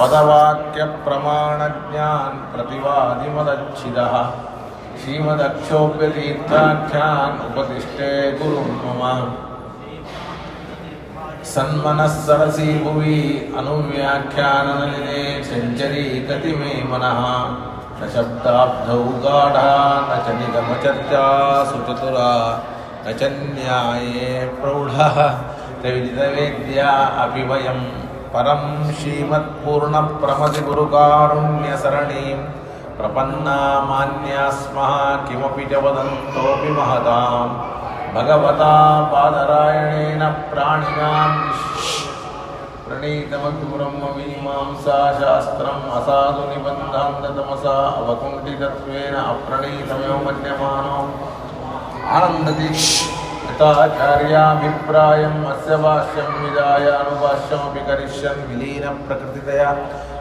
पदवाक्य प्रमाणज्ञान प्रतिवादिमदच्छिदः श्रीमदक्षोभ्यतीर्थाख्यान उपतिष्ठे गुरुं मम सन्मनः सरसी भुवि अनुव्याख्याननलिने सेञ्चरी गति मे मनः न शब्दाब्धौ गाढा न च निगमचर्चा सुचतुरा न च न्याये प्रौढः त्रैविदितवेद्या अपि वयं परं श्रीमत्पूर्णप्रमतिगुरुकारुण्यसरणीं प्रपन्ना मान्या स्मः किमपि च वदन्तोऽपि महतां भगवता पादरायणेन प्राणिनां प्रणीतमद्ब्रह्ममीमांसा शास्त्रम् असाधु निबन्धान्ततमसा अवकुण्ठितत्वेन अप्रणीतमेव मन्यमानो आनन्दति यथाचार्याभिप्रायम् अस्य भाष्यं विदाय अनुभाष्यमपि करिष्यन् विलीनप्रकृतितया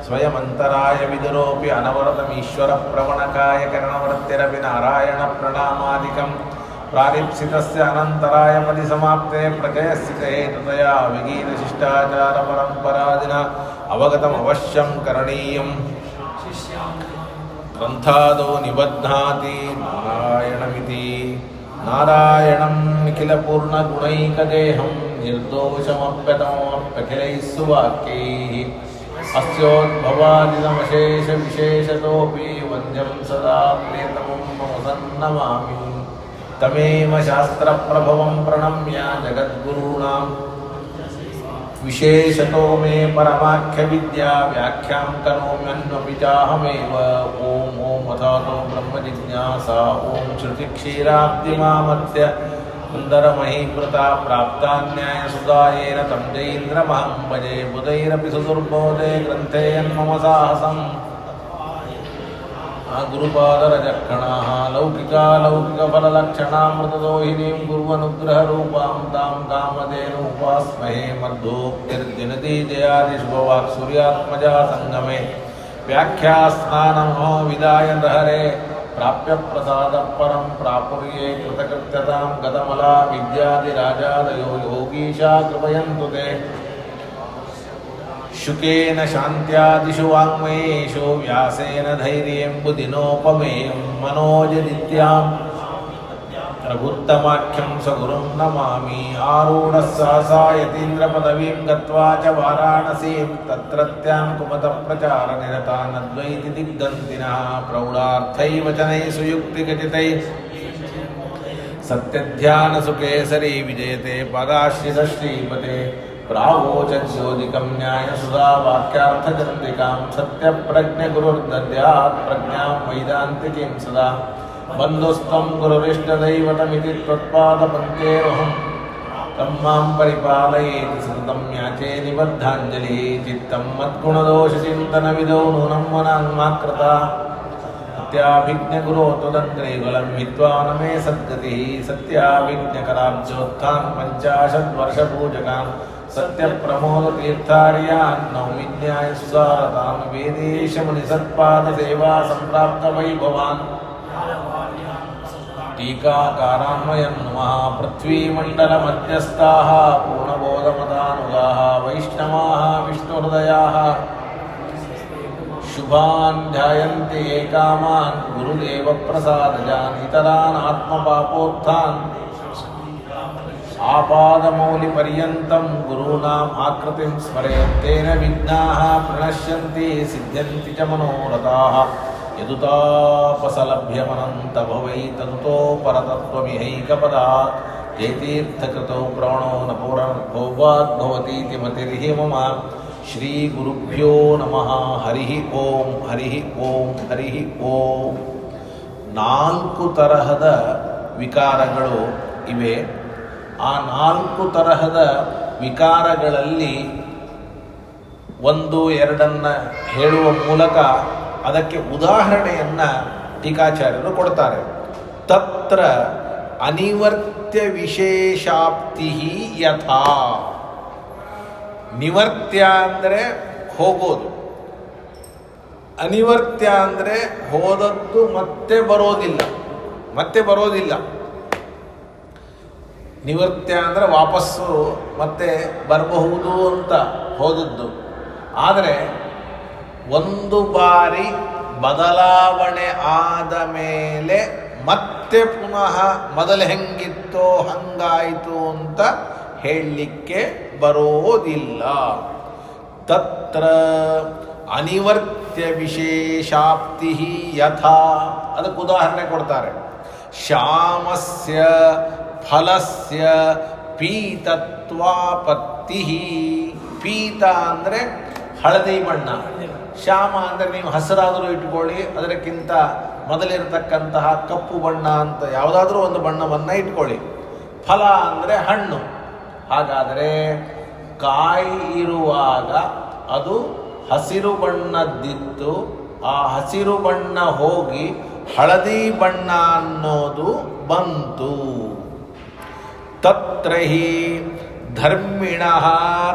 स्वयमन्तराय विदुरोऽपि अनवरतमीश्वरप्रवणकाय करणवर्तिरपि नारायणप्रणामादिकं प्रारिप्सितस्य अनन्तराय परिसमाप्ते प्रकयस्थिते हेतुतया विगीतशिष्टाचारपरम्परादिना अवगतमवश्यं करणीयम् ग्रन्थादौ निबध्नाति नारायणमिति नारायणं निखिलपूर्णगुणैकदेहं निर्दोषमप्यतममप्यखिलैः सुवाक्यैः अस्योद्भवादिदमशेषविशेषतोऽपि वन्द्यं सदा प्रियतमं मम सन्नमामि तमेव शास्त्रप्रभवं प्रणम्य जगद्गुरूणां विशेषतो मे परमाख्यविद्या व्याख्यां करोम्यन्वपि चाहमेव ॐ अथातो ब्रह्मजिज्ञासा ॐ श्रुतिक्षीराब्धिमामर्त्य सुन्दरमहीकृता प्राप्तान्यायसुधायेन तं जैन्द्रमहं भजे बुधैरपि सुदुर्बोधे ग्रन्थे यन्मम साहसम् गुरुपादरजक्षणाः लौकिकालौकिकफललक्षणामृतदोहिनीं गुर्वनुग्रहरूपां तां कामधेनुपास्महे मध्वोक्तिर्जनती जयादिशुभवाक् सूर्यात्मजा सङ्गमे व्याख्यास्नानमो विदाय हरे प्राप्य प्रसादपरं प्रापुर्ये कृतकृत्यतां गतमला विद्यादिराजादयो योगीशा कृपयन्तु ते शुकेन शान्त्यादिषु वाङ्मयेषु व्यासेन धैर्यं बुधिनोपमेयं मनोजदित्यां रघुत्तमाख्यं सगुरुं नमामि आरूढः सहसा यतीन्द्रपदवीं गत्वा च वाराणसीं तत्रत्यां कुमतप्रचारनिरतानद्वैति दिग्गन्तिनः प्रौढार्थैर्वचनैः सुयुक्तिखचितैः सत्यध्यानसुकेसरी विजयते पदाश्रितश्रीपते प्रावोचज्योतिकं न्यायसुधा वाक्यार्थचन्द्रिकां सत्यप्रज्ञगुरुर्दद्यात् प्रज्ञां वैदान्तिकीं सदा बन्धुस्त्वं गुरुरिष्टदैवतमिति त्वत्पादपङ्केऽहं तं मां परिपालयेति सततं याचे निबद्धाञ्जलिः चित्तं मद्गुणदोषचिन्तनविदौ नूनं मनान्माकृता सत्याभिज्ञगुरो त्वदग्रेगुलं हित्वा न मे सद्गतिः सत्याभिज्ञकराब्जोत्थान् पञ्चाशद्वर्षपूजकान् सत्यप्रमोदतीर्थार्यान् नौमिन्यायसुधारतान् वेदेशमुनिसत्पादसेवा सम्प्राप्तवैभवान् टीकाकारान्वयं नमः पृथ्वीमण्डलमध्यस्थाः पूर्णबोधमतानुगाः वैष्णवाः विष्णुहृदयाः शुभान् ध्यायन्ति ये कामान् गुरुदेवप्रसादजान् इतरान् आत्मपापोत्थान् आपादमौलिपर्यन्तं गुरूणाम् आकृतिं स्मरेत्तेन विघ्नाः प्रणश्यन्ति सिद्ध्यन्ति च मनोरथाः यदुतापसलभ्यमनन्तभवै तदुतो परतत्त्वमिहैकपदात् जयतीर्थकृतौ प्रवणो न पौर्णभोगाद्भवतीति मतिर्हि मम श्रीगुरुभ्यो नमः हरिः ಓಂ ಹರಿಃ ಓಂ ಹರಿಃ ಓಂ 4 ತರಹದ ವಿಕಾರಗಳು ಇವೆ. ಆ 4 ತರಹದ ವಿಕಾರಗಳಲ್ಲಿ 1-2 ಹೇಳುವ ಮೂಲಕ ಅದಕ್ಕೆ ಉದಾಹರಣೆಯನ್ನು ಟೀಕಾಚಾರ್ಯರು ಕೊಡ್ತಾರೆ. ತತ್ರ ಅನಿವರ್ತ್ಯ ವಿಶೇಷಾಪ್ತಿ ಯಥಾ. ನಿವರ್ತ್ಯ ಅಂದರೆ ಹೋಗೋದು, ಅನಿವರ್ತ್ಯ ಅಂದರೆ ಹೋದದ್ದು ಮತ್ತೆ ಬರೋದಿಲ್ಲ. ನಿವರ್ತ್ಯ ಅಂದರೆ ವಾಪಸ್ಸು ಮತ್ತೆ ಬರಬಹುದು ಅಂತ ಹೋದದ್ದು. ಆದರೆ ಒಂದು ಬಾರಿ ಬದಲಾವಣೆ ಆದ ಮೇಲೆ ಮತ್ತೆ ಪುನಃ ಮೊದಲು ಹೆಂಗಿತ್ತೋ ಹಂಗಾಯಿತು ಅಂತ ಹೇಳಲಿಕ್ಕೆ ಬರೋದಿಲ್ಲ. ತತ್ರ ಅನಿವರ್ತ್ಯ ವಿಶೇಷಾಪ್ತಿ ಯಥಾ, ಅದಕ್ಕೆ ಉದಾಹರಣೆ ಕೊಡ್ತಾರೆ. ಶ್ಯಾಮಸ್ಯ ಫಲಸ್ಯ ಪೀತತ್ವಾಪತ್ತಿ. ಪೀತ ಅಂದರೆ ಹಳದಿ ಬಣ್ಣ, ಶ್ಯಾಮ ಅಂದರೆ ನೀವು ಹಸಿರಾದರೂ ಇಟ್ಕೊಳ್ಳಿ, ಅದಕ್ಕಿಂತ ಮೊದಲಿರತಕ್ಕಂತಹ ಕಪ್ಪು ಬಣ್ಣ ಅಂತ ಯಾವುದಾದ್ರೂ ಒಂದು ಬಣ್ಣವನ್ನು ಇಟ್ಕೊಳ್ಳಿ. ಫಲ ಅಂದರೆ ಹಣ್ಣು. ಹಾಗಾದರೆ ಕಾಯಿ ಇರುವಾಗ ಅದು ಹಸಿರು ಬಣ್ಣದ್ದಿತ್ತು, ಆ ಹಸಿರು ಬಣ್ಣ ಹೋಗಿ ಹಳದಿ ಬಣ್ಣ ಅನ್ನೋದು ಬಂತು. ತತ್ರ ಹಿ ಧರ್ಮಿಣಃ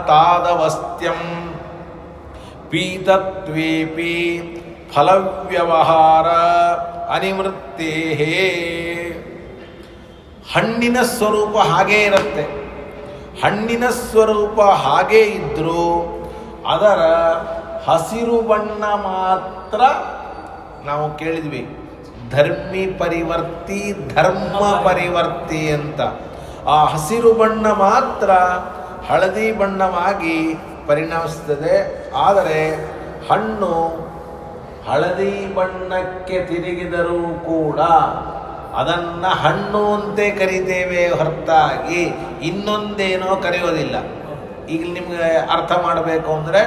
ತಾದವಸ್ತ್ಯಂ ಪೀತತ್ವೇಪಿ ಫಲವ್ಯವಹಾರ ಅನಿವೃತ್ತೇಃ. ಹಣ್ಣಿನ ಸ್ವರೂಪ ಹಾಗೇ ಇರುತ್ತೆ. ಹಣ್ಣಿನ ಸ್ವರೂಪ ಹಾಗೇ ಇದ್ದರೂ ಅದರ ಹಸಿರು ಬಣ್ಣ ಮಾತ್ರ ನಾವು ಕೇಳಿದ್ವಿ, ಧರ್ಮಿ ಪರಿವರ್ತಿ ಧರ್ಮ ಪರಿವರ್ತಿ ಅಂತ. ಆ ಹಸಿರು ಬಣ್ಣ ಮಾತ್ರ ಹಳದಿ ಬಣ್ಣವಾಗಿ ಪರಿಣಮಿಸ್ತದೆ. ಆದರೆ ಹಣ್ಣು ಹಳದಿ ಬಣ್ಣಕ್ಕೆ ತಿರುಗಿದರೂ ಕೂಡ ಅದನ್ನು ಹಣ್ಣು ಅಂತೆ ಕರಿತೇವೆ ಹೊರತಾಗಿ ಇನ್ನೊಂದೇನೋ ಕರೆಯೋದಿಲ್ಲ. ಈಗ ನಿಮಗೆ ಅರ್ಥ ಮಾಡಬೇಕು ಅಂದರೆ,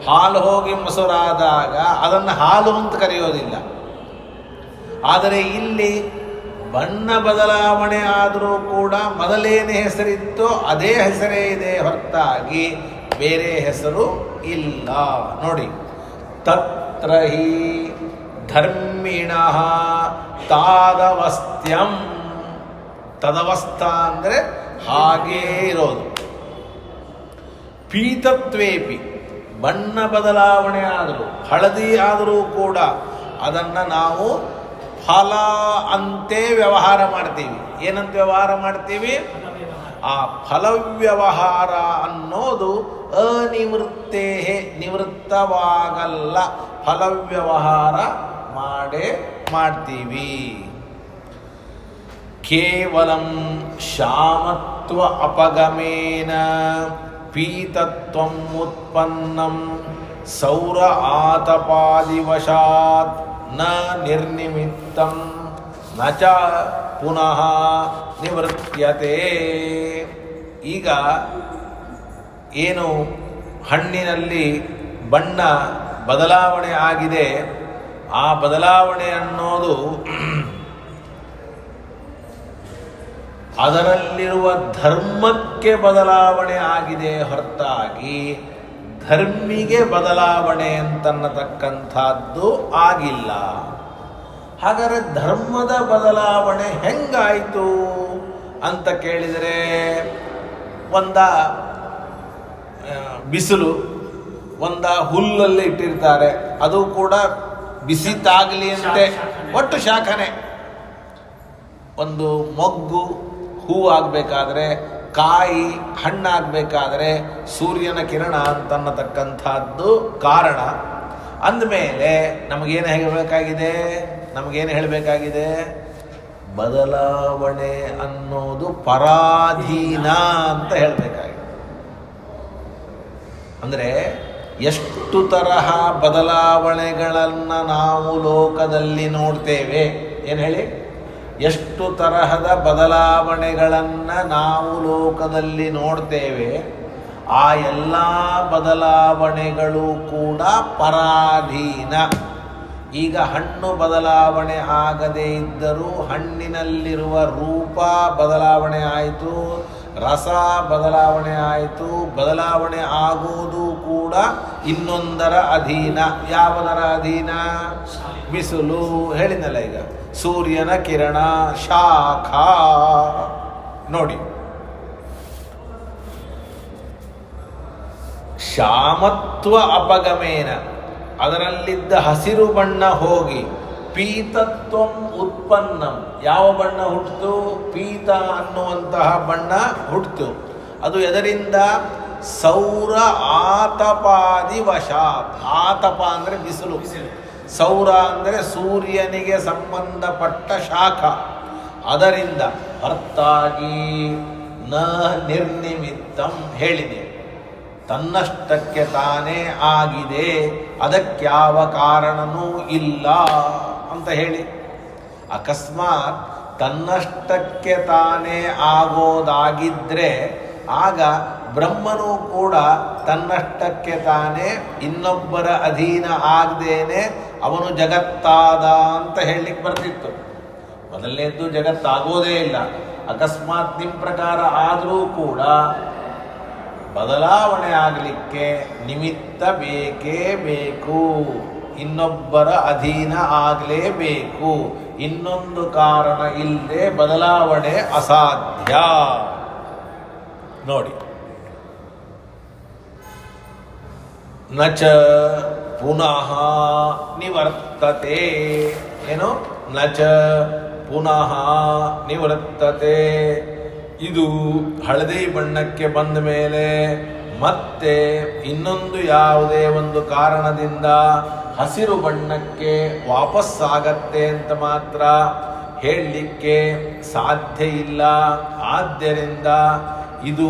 ಹಾಲು ಹೋಗಿ ಮೊಸರಾದಾಗ ಅದನ್ನು ಹಾಲು ಅಂತ ಕರೆಯೋದಿಲ್ಲ. ಆದರೆ ಇಲ್ಲಿ ಬಣ್ಣ ಬದಲಾವಣೆ ಆದರೂ ಕೂಡ ಮೊದಲೇನು ಹೆಸರಿತ್ತೋ ಅದೇ ಹೆಸರೇ ಇದೆ ಹೊರತಾಗಿ ಬೇರೆ ಹೆಸರು ಇಲ್ಲ. ನೋಡಿ, ತತ್ರ ಹಿ ಧರ್ಮಿಣಃ ತಾದವಸ್ತ್ಯಂ. ತದವಸ್ಥ ಅಂದರೆ ಹಾಗೇ ಇರೋದು. ಪೀತತ್ವೇಪಿ, ಬಣ್ಣ ಬದಲಾವಣೆ ಆದರೂ ಹಳದಿ ಆದರೂ ಕೂಡ ಅದನ್ನು ನಾವು ಫಲ ಅಂತೆ ವ್ಯವಹಾರ ಮಾಡ್ತೀವಿ. ಏನಂತ ವ್ಯವಹಾರ ಮಾಡ್ತೀವಿ? ಆ ಫಲವ್ಯವಹಾರ ಅನ್ನೋದು ಅನಿವೃತ್ತೇ, ನಿವೃತ್ತವಾಗಲ್ಲ, ಫಲವ್ಯವಹಾರ ಮಾಡೇ ಮಾಡ್ತೀವಿ. ಕೇವಲಂ ಶ್ಯಾಮತ್ವ ಅಪಗಮೇನ ಪೀತತ್ವಂ ಉತ್ಪನ್ನಂ ಸೌರ ಆತಪಾದಿವಶಾತ್ ನ ನಿರ್ನಿಮಿತ್ತಂ ನ ಚ ಪುನಃ ನಿವೃತ್ಯತೆ. ಈಗ ಏನು ಹಣ್ಣಿನಲ್ಲಿ ಬಣ್ಣ ಬದಲಾವಣೆ ಆಗಿದೆ, ಆ ಬದಲಾವಣೆ ಅನ್ನೋದು ಅದರಲ್ಲಿರುವ ಧರ್ಮಕ್ಕೆ ಬದಲಾವಣೆ ಆಗಿದೆ ಹೊರತಾಗಿ ಧರ್ಮಿಗೆ ಬದಲಾವಣೆ ಅಂತನ್ನತಕ್ಕಂಥದ್ದು ಆಗಿಲ್ಲ. ಹಾಗಾದರೆ ಧರ್ಮದ ಬದಲಾವಣೆ ಹೆಂಗಾಯಿತು ಅಂತ ಕೇಳಿದರೆ, ಒಂದ ಬಿಸಿಲು, ಒಂದ ಹುಲ್ಲಲ್ಲಿ ಇಟ್ಟಿರ್ತಾರೆ, ಅದು ಕೂಡ ಬಿಸಿ ತಾಗಲಿ ಅಂತೆ, ಒಟ್ಟು ಶಾಖನೆ. ಒಂದು ಮೊಗ್ಗು ಹೂವಾಗಬೇಕಾದ್ರೆ, ಕಾಯಿ ಹಣ್ಣಾಗಬೇಕಾದ್ರೆ ಸೂರ್ಯನ ಕಿರಣ ಅಂತನ್ನತಕ್ಕಂಥದ್ದು ಕಾರಣ. ಅಂದಮೇಲೆ ನಮಗೇನು ಹೇಳಬೇಕಾಗಿದೆ? ನಮಗೇನು ಹೇಳಬೇಕಾಗಿದೆ? ಬದಲಾವಣೆ ಅನ್ನೋದು ಪರಾಧೀನ ಅಂತ ಹೇಳಬೇಕಾಗಿದೆ. ಅಂದರೆ ಎಷ್ಟು ತರಹ ಬದಲಾವಣೆಗಳನ್ನು ನಾವು ಲೋಕದಲ್ಲಿ ನೋಡ್ತೇವೆ. ಏನು ಹೇಳಿ? ಎಷ್ಟು ತರಹದ ಬದಲಾವಣೆಗಳನ್ನು ನಾವು ಲೋಕದಲ್ಲಿ ನೋಡ್ತೇವೆ. ಆ ಎಲ್ಲ ಬದಲಾವಣೆಗಳು ಕೂಡ ಪರಾಧೀನ. ಈಗ ಹಣ್ಣು ಬದಲಾವಣೆ ಆಗದೇ ಇದ್ದರೂ ಹಣ್ಣಿನಲ್ಲಿರುವ ರೂಪ ಬದಲಾವಣೆ ಆಯಿತು, ರಸ ಬದಲಾವಣೆ ಆಯಿತು. ಬದಲಾವಣೆ ಆಗುವುದು ಕೂಡ ಇನ್ನೊಂದರ ಅಧೀನ. ಯಾವುದರ ಅಧೀನ? ಬಿಸಿಲು ಹೇಳಿದ್ನಲ್ಲ, ಈಗ ಸೂರ್ಯನ ಕಿರಣ, ಶಾಖ. ನೋಡಿ, ಶ್ಯಾಮತ್ವ ಅಪಗಮೇನ, ಅದರಲ್ಲಿದ್ದ ಹಸಿರು ಬಣ್ಣ ಹೋಗಿ ಪೀತತ್ವಂ ಉತ್ಪನ್ನಂ, ಯಾವ ಬಣ್ಣ ಹುಟ್ಟಿತು? ಪೀತ ಅನ್ನುವಂತಹ ಬಣ್ಣ ಹುಟ್ಟಿತು. ಅದು ಎದರಿಂದ? ಸೌರ ಆತಪಾದಿ ವಶಾತ್. ಆತಪ ಅಂದರೆ ಬಿಸಿಲು, ಸೌರ ಅಂದರೆ ಸೂರ್ಯನಿಗೆ ಸಂಬಂಧಪಟ್ಟ ಶಾಖ. ಅದರಿಂದ ಹೊರತಾಗಿ ನ ನಿರ್ನಿಮಿತ್ತಂ ಹೇಳಿದೆ, ತನ್ನಷ್ಟಕ್ಕೆ ತಾನೇ ಆಗಿದೆ, ಅದಕ್ಕ್ಯಾವ ಕಾರಣನೂ ಇಲ್ಲ ಅಂತ ಹೇಳಿ. ಅಕಸ್ಮಾತ್ ತನ್ನಷ್ಟಕ್ಕೆ ತಾನೇ ಆಗೋದಾಗಿದ್ದರೆ ಆಗ ಬ್ರಹ್ಮನೂ ಕೂಡ ತನ್ನಷ್ಟಕ್ಕೆ ತಾನೇ ಇನ್ನೊಬ್ಬರ ಅಧೀನ ಆಗದೇನೆ ಅವನು ಜಗತ್ತಾದ ಅಂತ ಹೇಳಲಿಕ್ಕೆ ಬರ್ತಿತ್ತು. ಮೊದಲನೇದ್ದು ಜಗತ್ತಾಗೋದೇ ಇಲ್ಲ. ಅಕಸ್ಮಾತ್ ನಿಮ್ಮ ಪ್ರಕಾರ ಆದರೂ ಕೂಡ ಬದಲಾವಣೆ ಆಗಲಿಕ್ಕೆ ನಿಮಿತ್ತ ಬೇಕೇ ಬೇಕು, ಇನ್ನೊಬ್ಬರ ಅಧೀನ ಆಗಲೇಬೇಕು. ಇನ್ನೊಂದು ಕಾರಣ ಇಲ್ಲದೆ ಬದಲಾವಣೆ ಅಸಾಧ್ಯ. ನೋಡಿ, ನಚ ಪುನಃ ನಿವರ್ತತೆ. ಏನು? ನಚ ಪುನಃ ನಿವರ್ತತೆ. ಇದು ಹಳದಿ ಬಣ್ಣಕ್ಕೆ ಬಂದ ಮೇಲೆ ಮತ್ತೆ ಇನ್ನೊಂದು ಯಾವುದೇ ಒಂದು ಕಾರಣದಿಂದ ಹಸಿರು ಬಣ್ಣಕ್ಕೆ ವಾಪಸ್ಸಾಗತ್ತೆ ಅಂತ ಮಾತ್ರ ಹೇಳಲಿಕ್ಕೆ ಸಾಧ್ಯ ಇಲ್ಲ. ಆದ್ದರಿಂದ ಇದು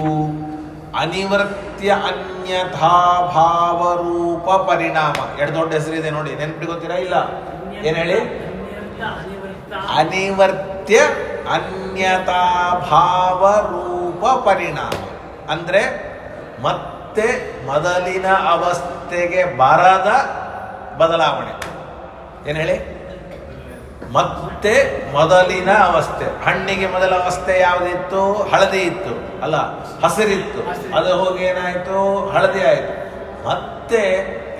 ಅನಿವರ್ತ್ಯ ಅನ್ಯಥಾ ಭಾವರೂಪ ಪರಿಣಾಮ. ಎರಡು ದೊಡ್ಡ ಹೆಸರಿದೆ ನೋಡಿ, ನೆನಪಿಗೋತೀರಾ ಇಲ್ಲ? ಏನು ಹೇಳಿ? ಅನಿವರ್ತ್ಯ ಅನ್ಯಥಾ ಭಾವರೂಪ ಪರಿಣಾಮ ಅಂದರೆ ಮತ್ತೆ ಮೊದಲಿನ ಅವಸ್ಥೆಗೆ ಬರದ ಬದಲಾವಣೆ. ಏನು ಹೇಳಿ? ಮತ್ತೆ ಮೊದಲಿನ ಅವಸ್ಥೆ. ಹಣ್ಣಿಗೆ ಮೊದಲ ಅವಸ್ಥೆ ಯಾವುದಿತ್ತು? ಹಳದಿ ಇತ್ತು ಅಲ್ಲ, ಹಸಿರಿತ್ತು. ಅದು ಹೋಗಿ ಏನಾಯಿತು? ಹಳದಿ ಆಯಿತು. ಮತ್ತೆ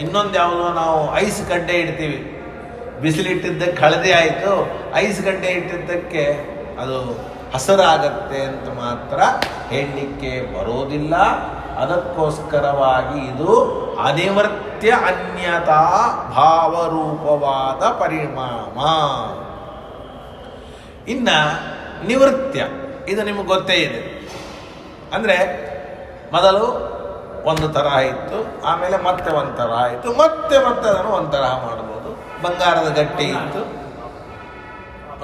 ಇನ್ನೊಂದು ಯಾವುದೋ ನಾವು ಐಸ್ ಗಡ್ಡೆ ಇಡ್ತೀವಿ, ಬಿಸಿಲಿಟ್ಟಿದ್ದಕ್ಕೆ ಹಳದಿ ಆಯಿತು, ಐಸ್ ಗಡ್ಡೆ ಇಟ್ಟಿದ್ದಕ್ಕೆ ಅದು ಹಸಿರಾಗತ್ತೆ ಅಂತ ಮಾತ್ರ ಹೇಳಲಿಕ್ಕೆ ಬರೋದಿಲ್ಲ. ಅದಕ್ಕೋಸ್ಕರವಾಗಿ ಇದು ಅನಿವರ್ತ್ಯ ಅನ್ಯತಾ ಭಾವರೂಪವಾದ ಪರಿಣಾಮ. ಇನ್ನ ನಿವೃತ್ಯ, ಇದು ನಿಮಗೆ ಗೊತ್ತೇ ಇದೆ. ಅಂದರೆ ಮೊದಲು ಒಂದು ತರಹ ಇತ್ತು, ಆಮೇಲೆ ಮತ್ತೆ ಒಂದು ತರಹ ಆಯಿತು, ಮತ್ತೆ ಅದನ್ನು ಒಂದು ತರಹ ಮಾಡ್ಬೋದು. ಬಂಗಾರದ ಗಟ್ಟಿ ಇತ್ತು,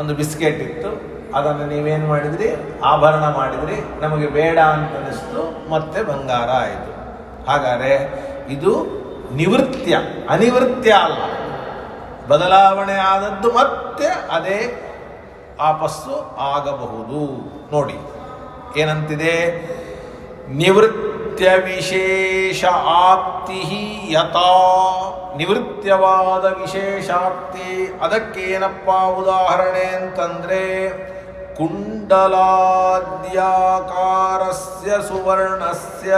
ಒಂದು ಬಿಸ್ಕೆಟ್ ಇತ್ತು, ಅದನ್ನು ನೀವೇನು ಮಾಡಿದ್ರಿ? ಆಭರಣ ಮಾಡಿದ್ರಿ, ನಮಗೆ ಬೇಡ ಅಂತ ಅನಿಸ್ತು, ಮತ್ತೆ ಬಂಗಾರ ಆಯಿತು. ಹಾಗಾದರೆ ಇದು ನಿವೃತ್ಯ, ಅನಿವೃತ್ಯ ಅಲ್ಲ. ಬದಲಾವಣೆ ಆದದ್ದು ಮತ್ತೆ ಅದೇ ವಾಪಸ್ಸು ಆಗಬಹುದು. ನೋಡಿ ಏನಂತಿದೆ? ನಿವೃತ್ಯ ವಿಶೇಷ ಆಪ್ತಿ ಯಥಾ. ನಿವೃತ್ಯವಾದ ವಿಶೇಷಾಪ್ತಿ, ಅದಕ್ಕೇನಪ್ಪ ಉದಾಹರಣೆ ಅಂತಂದರೆ ಕುಂಡಲಾದ್ಯಾಕಾರಸ್ಯ ಸುವರ್ಣಸ್ಯ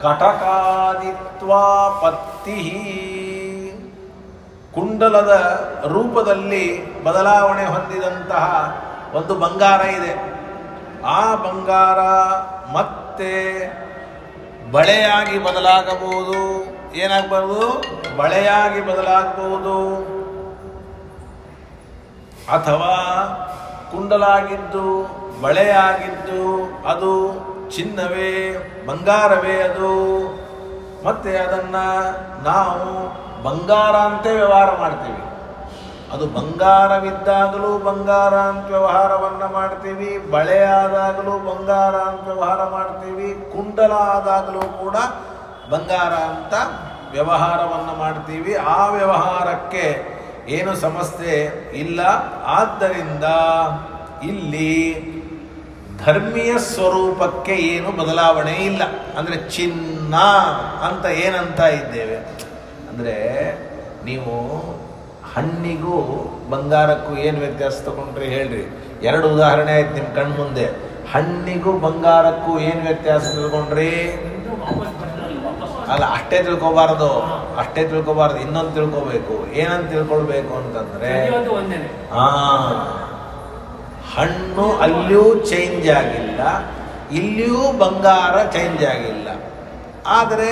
ಕಟಕಾದಿತ್ವಾಪತ್ತಿ. ಕುಂಡಲದ ರೂಪದಲ್ಲಿ ಬದಲಾವಣೆ ಹೊಂದಿದಂತಹ ಒಂದು ಬಂಗಾರ ಇದೆ. ಆ ಬಂಗಾರ ಮತ್ತೆ ಬಳೆಯಾಗಿ ಬದಲಾಗಬಹುದು. ಏನಾಗಬಹುದು? ಬಳೆಯಾಗಿ ಬದಲಾಗಬಹುದು. ಅಥವಾ ಕುಂಡಲಾಗಿದ್ದು ಬಳೆಯಾಗಿದ್ದು ಅದು ಚಿನ್ನವೇ, ಬಂಗಾರವೇ ಅದು. ಮತ್ತೆ ಅದನ್ನು ನಾವು ಬಂಗಾರ ಅಂತ ವ್ಯವಹಾರ ಮಾಡ್ತೀವಿ. ಅದು ಬಂಗಾರವಿದ್ದಾಗಲೂ ಬಂಗಾರ ಅಂತ ವ್ಯವಹಾರವನ್ನು ಮಾಡ್ತೀವಿ, ಬಳೆ ಆದಾಗಲೂ ಬಂಗಾರ ಅಂತ ವ್ಯವಹಾರ ಮಾಡ್ತೀವಿ, ಕುಂಡಲ ಆದಾಗಲೂ ಕೂಡ ಬಂಗಾರ ಅಂತ ವ್ಯವಹಾರವನ್ನು ಮಾಡ್ತೀವಿ. ಆ ವ್ಯವಹಾರಕ್ಕೆ ಏನು ಸಮಸ್ಯೆ ಇಲ್ಲ. ಆದ್ದರಿಂದ ಇಲ್ಲಿ ಧರ್ಮೀಯ ಸ್ವರೂಪಕ್ಕೆ ಏನು ಬದಲಾವಣೆ ಇಲ್ಲ. ಅಂದರೆ ಚಿನ್ನ ಅಂತ ಏನಂತ ಇದ್ದೇವೆ ಅಂದರೆ, ನೀವು ಹಣ್ಣಿಗೂ ಬಂಗಾರಕ್ಕೂ ಏನು ವ್ಯತ್ಯಾಸ ತಗೊಂಡ್ರಿ ಹೇಳ್ರಿ? ಎರಡು ಉದಾಹರಣೆ ಆಯ್ತು ನಿಮ್ಮ ಕಣ್ಣು ಮುಂದೆ. ಹಣ್ಣಿಗೂ ಬಂಗಾರಕ್ಕೂ ಏನು ವ್ಯತ್ಯಾಸ ತಿಳ್ಕೊಂಡ್ರಿ? ಅಲ್ಲ, ಅಷ್ಟೇ ತಿಳ್ಕೊಬಾರ್ದು. ಇನ್ನೊಂದು ತಿಳ್ಕೊಬೇಕು. ಏನಂತ ತಿಳ್ಕೊಳ್ಬೇಕು ಅಂತಂದ್ರೆ, ಹಣ್ಣು ಅಲ್ಲಿಯೂ ಚೇಂಜ್ ಆಗಿಲ್ಲ, ಇಲ್ಲಿಯೂ ಬಂಗಾರ ಚೇಂಜ್ ಆಗಿಲ್ಲ. ಆದರೆ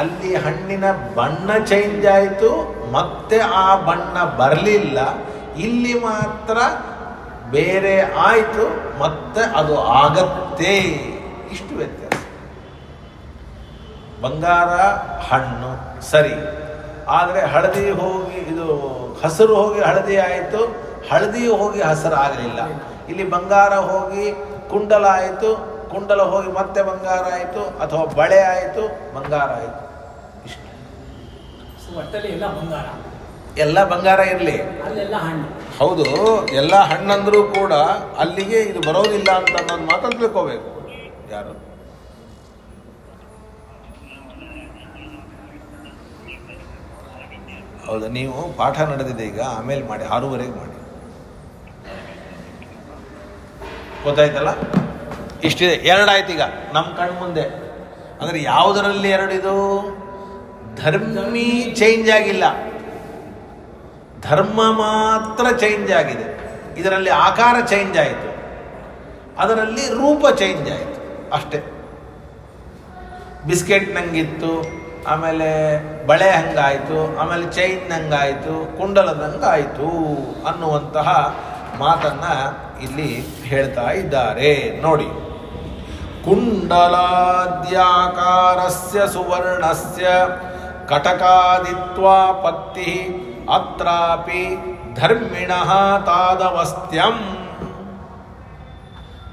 ಅಲ್ಲಿ ಹಣ್ಣಿನ ಬಣ್ಣ ಚೇಂಜ್ ಆಯಿತು, ಮತ್ತೆ ಆ ಬಣ್ಣ ಬರಲಿಲ್ಲ. ಇಲ್ಲಿ ಮಾತ್ರ ಬೇರೆ ಆಯಿತು, ಮತ್ತೆ ಅದು ಆಗತ್ತೆ. ಇಷ್ಟು ವ್ಯತ್ಯಾಸ. ಬಂಗಾರ ಹಣ್ಣು ಸರಿ, ಆದರೆ ಹಳದಿ ಹೋಗಿ ಇದು ಹಸಿರು ಹೋಗಿ ಹಳದಿ ಆಯಿತು, ಹಳದಿ ಹೋಗಿ ಹಸಿರು ಆಗಲಿಲ್ಲ. ಇಲ್ಲಿ ಬಂಗಾರ ಹೋಗಿ ಕುಂಡಲ ಆಯಿತು, ಕುಂಡಲ ಹೋಗಿ ಮತ್ತೆ ಬಂಗಾರ ಆಯಿತು, ಅಥವಾ ಬಳೆ ಆಯಿತು ಬಂಗಾರ ಆಯಿತು. ಇಷ್ಟು ಎಲ್ಲ ಬಂಗಾರ ಇರಲಿ, ಹೌದು, ಎಲ್ಲ ಹಣ್ಣಂದ್ರೂ ಕೂಡ ಅಲ್ಲಿಗೆ ಇದು ಬರೋದಿಲ್ಲ ಅಂತ ನಾನು ಮಾತನ್ನು ತಿಳ್ಕೋಬೇಕು. ಯಾರು ಹೌದು, ನೀವು ಪಾಠ ನಡೆದಿದೆ ಈಗ, ಆಮೇಲೆ ಮಾಡಿ, 6:30 ಮಾಡಿ, ಗೊತ್ತಾಯ್ತಲ್ಲ? ಇಷ್ಟಿದೆ, 2 ಆಯ್ತು ಈಗ ನಮ್ಮ ಕಣ್ಣು ಮುಂದೆ. ಅಂದರೆ ಯಾವುದರಲ್ಲಿ 2 ಇದು? ಧರ್ಮಿ ಚೇಂಜ್ ಆಗಿಲ್ಲ, ಧರ್ಮ ಮಾತ್ರ ಚೇಂಜ್ ಆಗಿದೆ. ಇದರಲ್ಲಿ ಆಕಾರ ಚೇಂಜ್ ಆಯಿತು, ಅದರಲ್ಲಿ ರೂಪ ಚೇಂಜ್ ಆಯಿತು ಅಷ್ಟೇ. ಬಿಸ್ಕೆಟ್ ನಂಗಿತ್ತು, ಆಮೇಲೆ ಬಳೆ ಹಂಗಾಯಿತು, ಆಮೇಲೆ ಚೈನ್ ನಂಗಾಯಿತು, ಕುಂಡಲದಂಗಾಯಿತು ಅನ್ನುವಂತಹ ಮಾತನ್ನು ಇಲ್ಲಿ ಹೇಳ್ತಾ ಇದ್ದಾರೆ ನೋಡಿ. ಕುಂಡಲಾದ್ಯಾಕಾರಸ್ಯ ಸುವರ್ಣಸ್ಯ ಕಟಕಾದಿತ್ವಾಪತ್ತಿ ಅತ್ರಾಪಿ ಧರ್ಮಿಣಃ ತಾದವಸ್ತ್ಯಂ.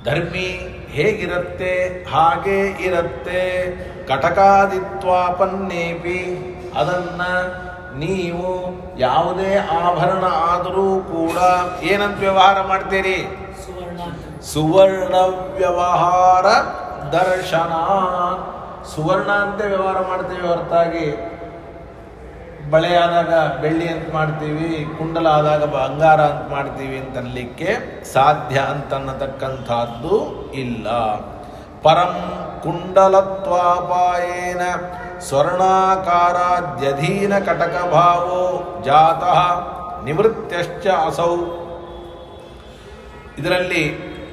ಧರ್ಮಿ ಹೇಗಿರುತ್ತೆ ಹಾಗೆ ಇರುತ್ತೆ. ಕಟಕಾದಿತ್ವಾಪನ್ನೇಪಿ, ಅದನ್ನು ನೀವು ಯಾವುದೇ ಆಭರಣ ಆದರೂ ಕೂಡ ಏನಂತ ವ್ಯವಹಾರ ಮಾಡ್ತೀರಿ? ಸುವರ್ಣ ವ್ಯವಹಾರ ದರ್ಶನ. ಸುವರ್ಣ ಅಂತ ವ್ಯವಹಾರ ಮಾಡ್ತೀವಿ ಹೊರತಾಗಿ ಬಳೆ ಆದಾಗ ಬೆಳ್ಳಿ ಅಂತ ಮಾಡ್ತೀವಿ, ಕುಂಡಲ ಆದಾಗ ಬಂಗಾರ ಅಂತ ಮಾಡ್ತೀವಿ ಅಂತನ್ಲಿಕ್ಕೆ ಸಾಧ್ಯ ಅಂತನ್ನತಕ್ಕಂಥದ್ದು ಇಲ್ಲ. ಪರಂ ಕುಂಡಲತ್ವಾಪಾಯೇನ ಸ್ವರ್ಣಾಕಾರಾದ್ಯಧೀನ ಕಟಕಭಾವೋ ಜಾತಃ ನಿವೃತ್ಯಶ್ಚ ಅಸೌ. ಇದರಲ್ಲಿ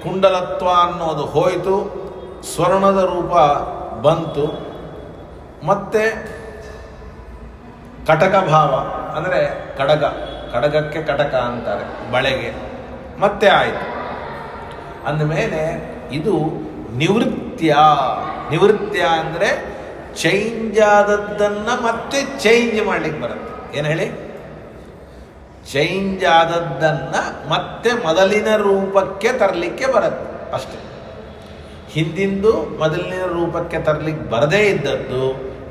ಕುಂಡಲತ್ವ ಅನ್ನೋದು ಹೋಯಿತು, ಸ್ವರ್ಣದ ರೂಪ ಬಂತು, ಮತ್ತೆ ಕಟಕ ಭಾವ ಅಂದರೆ ಕಡಗ, ಕಡಗಕ್ಕೆ ಕಟಕ ಅಂತಾರೆ, ಬಳೆಗೆ ಮತ್ತೆ ಆಯಿತು. ಅಂದಮೇಲೆ ಇದು ನಿವೃತ್ಯ. ನಿವೃತ್ಯ ಅಂದರೆ ಚೇಂಜ್ ಆದದ್ದನ್ನು ಮತ್ತೆ ಚೇಂಜ್ ಮಾಡಲಿಕ್ಕೆ ಬರುತ್ತೆ. ಏನು ಹೇಳಿ? ಚೇಂಜ್ ಆದದ್ದನ್ನು ಮತ್ತೆ ಮೊದಲಿನ ರೂಪಕ್ಕೆ ತರಲಿಕ್ಕೆ ಬರುತ್ತೆ ಅಷ್ಟೆ. ಹಿಂದಿಂದು ಮೊದಲಿನ ರೂಪಕ್ಕೆ ತರಲಿಕ್ಕೆ ಬರದೇ ಇದ್ದದ್ದು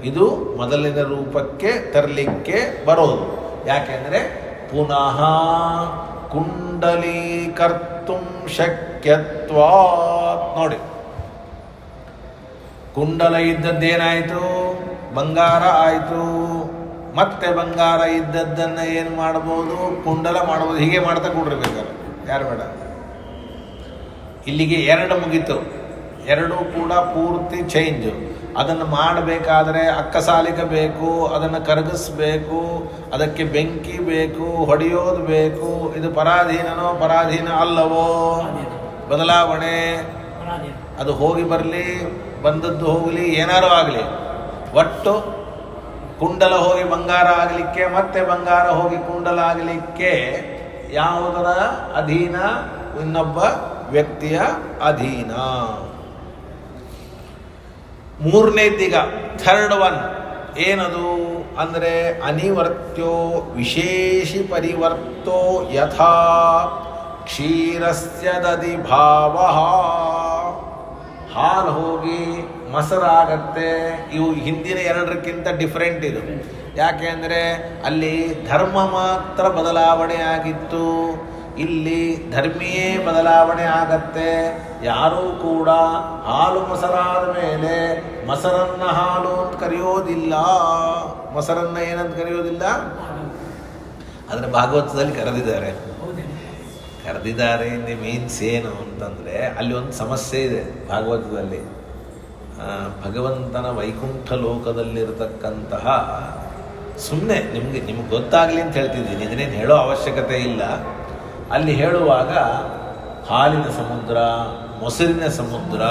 ಇದು ಮೊದಲಿನ ರೂಪಕ್ಕೆ ತರಲಿಕ್ಕೆ ಬರೋದು. ಯಾಕೆಂದರೆ ಪುನಃ ಕುಂಡಲೀಕರ್ತು ಶಕ್ಯತ್ವಾ. ನೋಡಿ, ಕುಂಡಲ ಇದ್ದದ್ದೇನಾಯಿತು? ಬಂಗಾರ ಆಯಿತು. ಮತ್ತೆ ಬಂಗಾರ ಇದ್ದದ್ದನ್ನು ಏನು ಮಾಡ್ಬೋದು? ಕುಂಡಲ ಮಾಡ್ಬೋದು. ಹೀಗೆ ಮಾಡ್ತಾ ಕೊಡಿರ್ಬೇಕಾದ್ರೆ ಯಾರು ಬೇಡ. ಇಲ್ಲಿಗೆ 2 ಮುಗೀತು, 2 ಕೂಡ ಪೂರ್ತಿ ಚೇಂಜು. ಅದನ್ನು ಮಾಡಬೇಕಾದ್ರೆ ಅಕ್ಕಸಾಲಿಗ ಬೇಕು, ಅದನ್ನು ಕರಗಿಸ್ಬೇಕು, ಅದಕ್ಕೆ ಬೆಂಕಿ ಬೇಕು, ಹೊಡೆಯೋದು ಬೇಕು. ಇದು ಪರಾಧೀನನೋ ಪರಾಧೀನ ಅಲ್ಲವೋ? ಬದಲಾವಣೆ. ಅದು ಹೋಗಿ ಬರಲಿ, ಬಂದದ್ದು ಹೋಗಲಿ, ಏನಾರು ಆಗಲಿ, ಒಟ್ಟು ಕುಂಡಲ ಹೋಗಿ ಬಂಗಾರ ಆಗಲಿಕ್ಕೆ, ಮತ್ತೆ ಬಂಗಾರ ಹೋಗಿ ಕುಂಡಲ ಆಗಲಿಕ್ಕೆ ಯಾವುದರ ಅಧೀನ? ಇನ್ನೊಬ್ಬ ವ್ಯಕ್ತಿಯ ಅಧೀನ. 3ನೇದೀಗ ಥರ್ಡ್ ಒನ್ ಏನದು ಅಂದರೆ ಅನಿವರ್ತ್ಯೋ ವಿಶೇಷಿ ಪರಿವರ್ತೋ ಯಥಾ ಕ್ಷೀರಸ್ಯ ದಧಿ ಭಾವ. ಹಾಲು ಹೋಗಿ ಮೊಸರಾಗತ್ತೆ. ಇವು ಹಿಂದಿನ 2ಕ್ಕಿಂತ ಡಿಫ್ರೆಂಟ್ ಇದು. ಯಾಕೆ ಅಂದರೆ ಅಲ್ಲಿ ಧರ್ಮ ಮಾತ್ರ ಬದಲಾವಣೆ ಆಗಿತ್ತು, ಇಲ್ಲಿ ಧರ್ಮಿಯೇ ಬದಲಾವಣೆ ಆಗತ್ತೆ. ಯಾರೂ ಕೂಡ ಹಾಲು ಮೊಸರಾದ ಮೇಲೆ ಮೊಸರನ್ನ ಹಾಲು ಅಂತ ಕರೆಯೋದಿಲ್ಲ, ಮೊಸರನ್ನ ಏನಂತ ಕರೆಯೋದಿಲ್ಲ. ಆದರೆ ಭಾಗವತದಲ್ಲಿ ಕರೆದಿದ್ದಾರೆ ಇಂದ ಮೀನ್ಸ್ ಏನು ಅಂತಂದರೆ ಅಲ್ಲಿ ಒಂದು ಸಮಸ್ಯೆ ಇದೆ ಭಾಗವತದಲ್ಲಿ. ಭಗವಂತನ ವೈಕುಂಠ ಲೋಕದಲ್ಲಿರತಕ್ಕಂತಹ, ಸುಮ್ಮನೆ ನಿಮ್ಗೆ ಗೊತ್ತಾಗಲಿ ಅಂತ ಹೇಳ್ತಿದ್ದೀನಿ, ಇದನ್ನೇನು ಹೇಳೋ ಅವಶ್ಯಕತೆ ಇಲ್ಲ. ಅಲ್ಲಿ ಹೇಳುವಾಗ ಹಾಲಿನ ಸಮುದ್ರ, ಮೊಸರಿನ ಸಮುದ್ರ,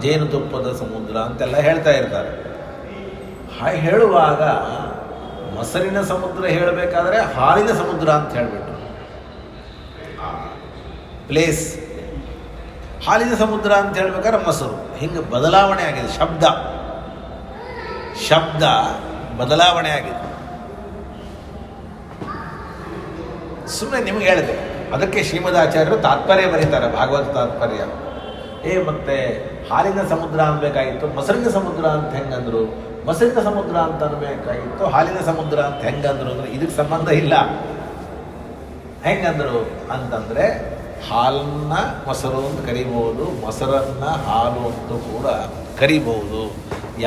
ಜೇನುತುಪ್ಪದ ಸಮುದ್ರ ಅಂತೆಲ್ಲ ಹೇಳ್ತಾ ಇರ್ತಾರೆ. ಹಾಗೆ ಹೇಳುವಾಗ ಮೊಸರಿನ ಸಮುದ್ರ ಹೇಳಬೇಕಾದ್ರೆ ಹಾಲಿನ ಸಮುದ್ರ ಅಂತ ಹೇಳಿಬಿಟ್ಟು ಪ್ಲೇಸ್, ಹಾಲಿನ ಸಮುದ್ರ ಅಂತ ಹೇಳ್ಬೇಕಾದ್ರೆ ಮೊಸರು, ಹಿಂಗೆ ಬದಲಾವಣೆ ಆಗಿದೆ ಶಬ್ದ. ಶಬ್ದ ಬದಲಾವಣೆ ಆಗಿದೆ. ಸುಮ್ಮನೆ ನಿಮಗೆ ಹೇಳಿದೆ. ಅದಕ್ಕೆ ಶ್ರೀಮದಾಚಾರ್ಯರು ತಾತ್ಪರ್ಯ ಬರೀತಾರೆ, ಭಾಗವತ ತಾತ್ಪರ್ಯ. ಮತ್ತೆ ಹಾಲಿನ ಸಮುದ್ರ ಅನ್ಬೇಕಾಗಿತ್ತು, ಮೊಸರಿನ ಸಮುದ್ರ ಅಂತ ಹೆಂಗಂದ್ರು, ಮೊಸರಿನ ಸಮುದ್ರ ಅಂತ ಅನ್ಬೇಕಾಗಿತ್ತು, ಹಾಲಿನ ಸಮುದ್ರ ಅಂತ ಹೆಂಗಂದ್ರು ಅಂದ್ರೆ ಇದಕ್ಕೆ ಸಂಬಂಧ ಇಲ್ಲ. ಹೆಂಗಂದ್ರು ಅಂತಂದ್ರೆ ಹಾಲನ್ನ ಮೊಸರು ಅಂತ ಕರಿಬಹುದು, ಮೊಸರನ್ನ ಹಾಲು ಅಂತ ಕೂಡ ಕರಿಬಹುದು.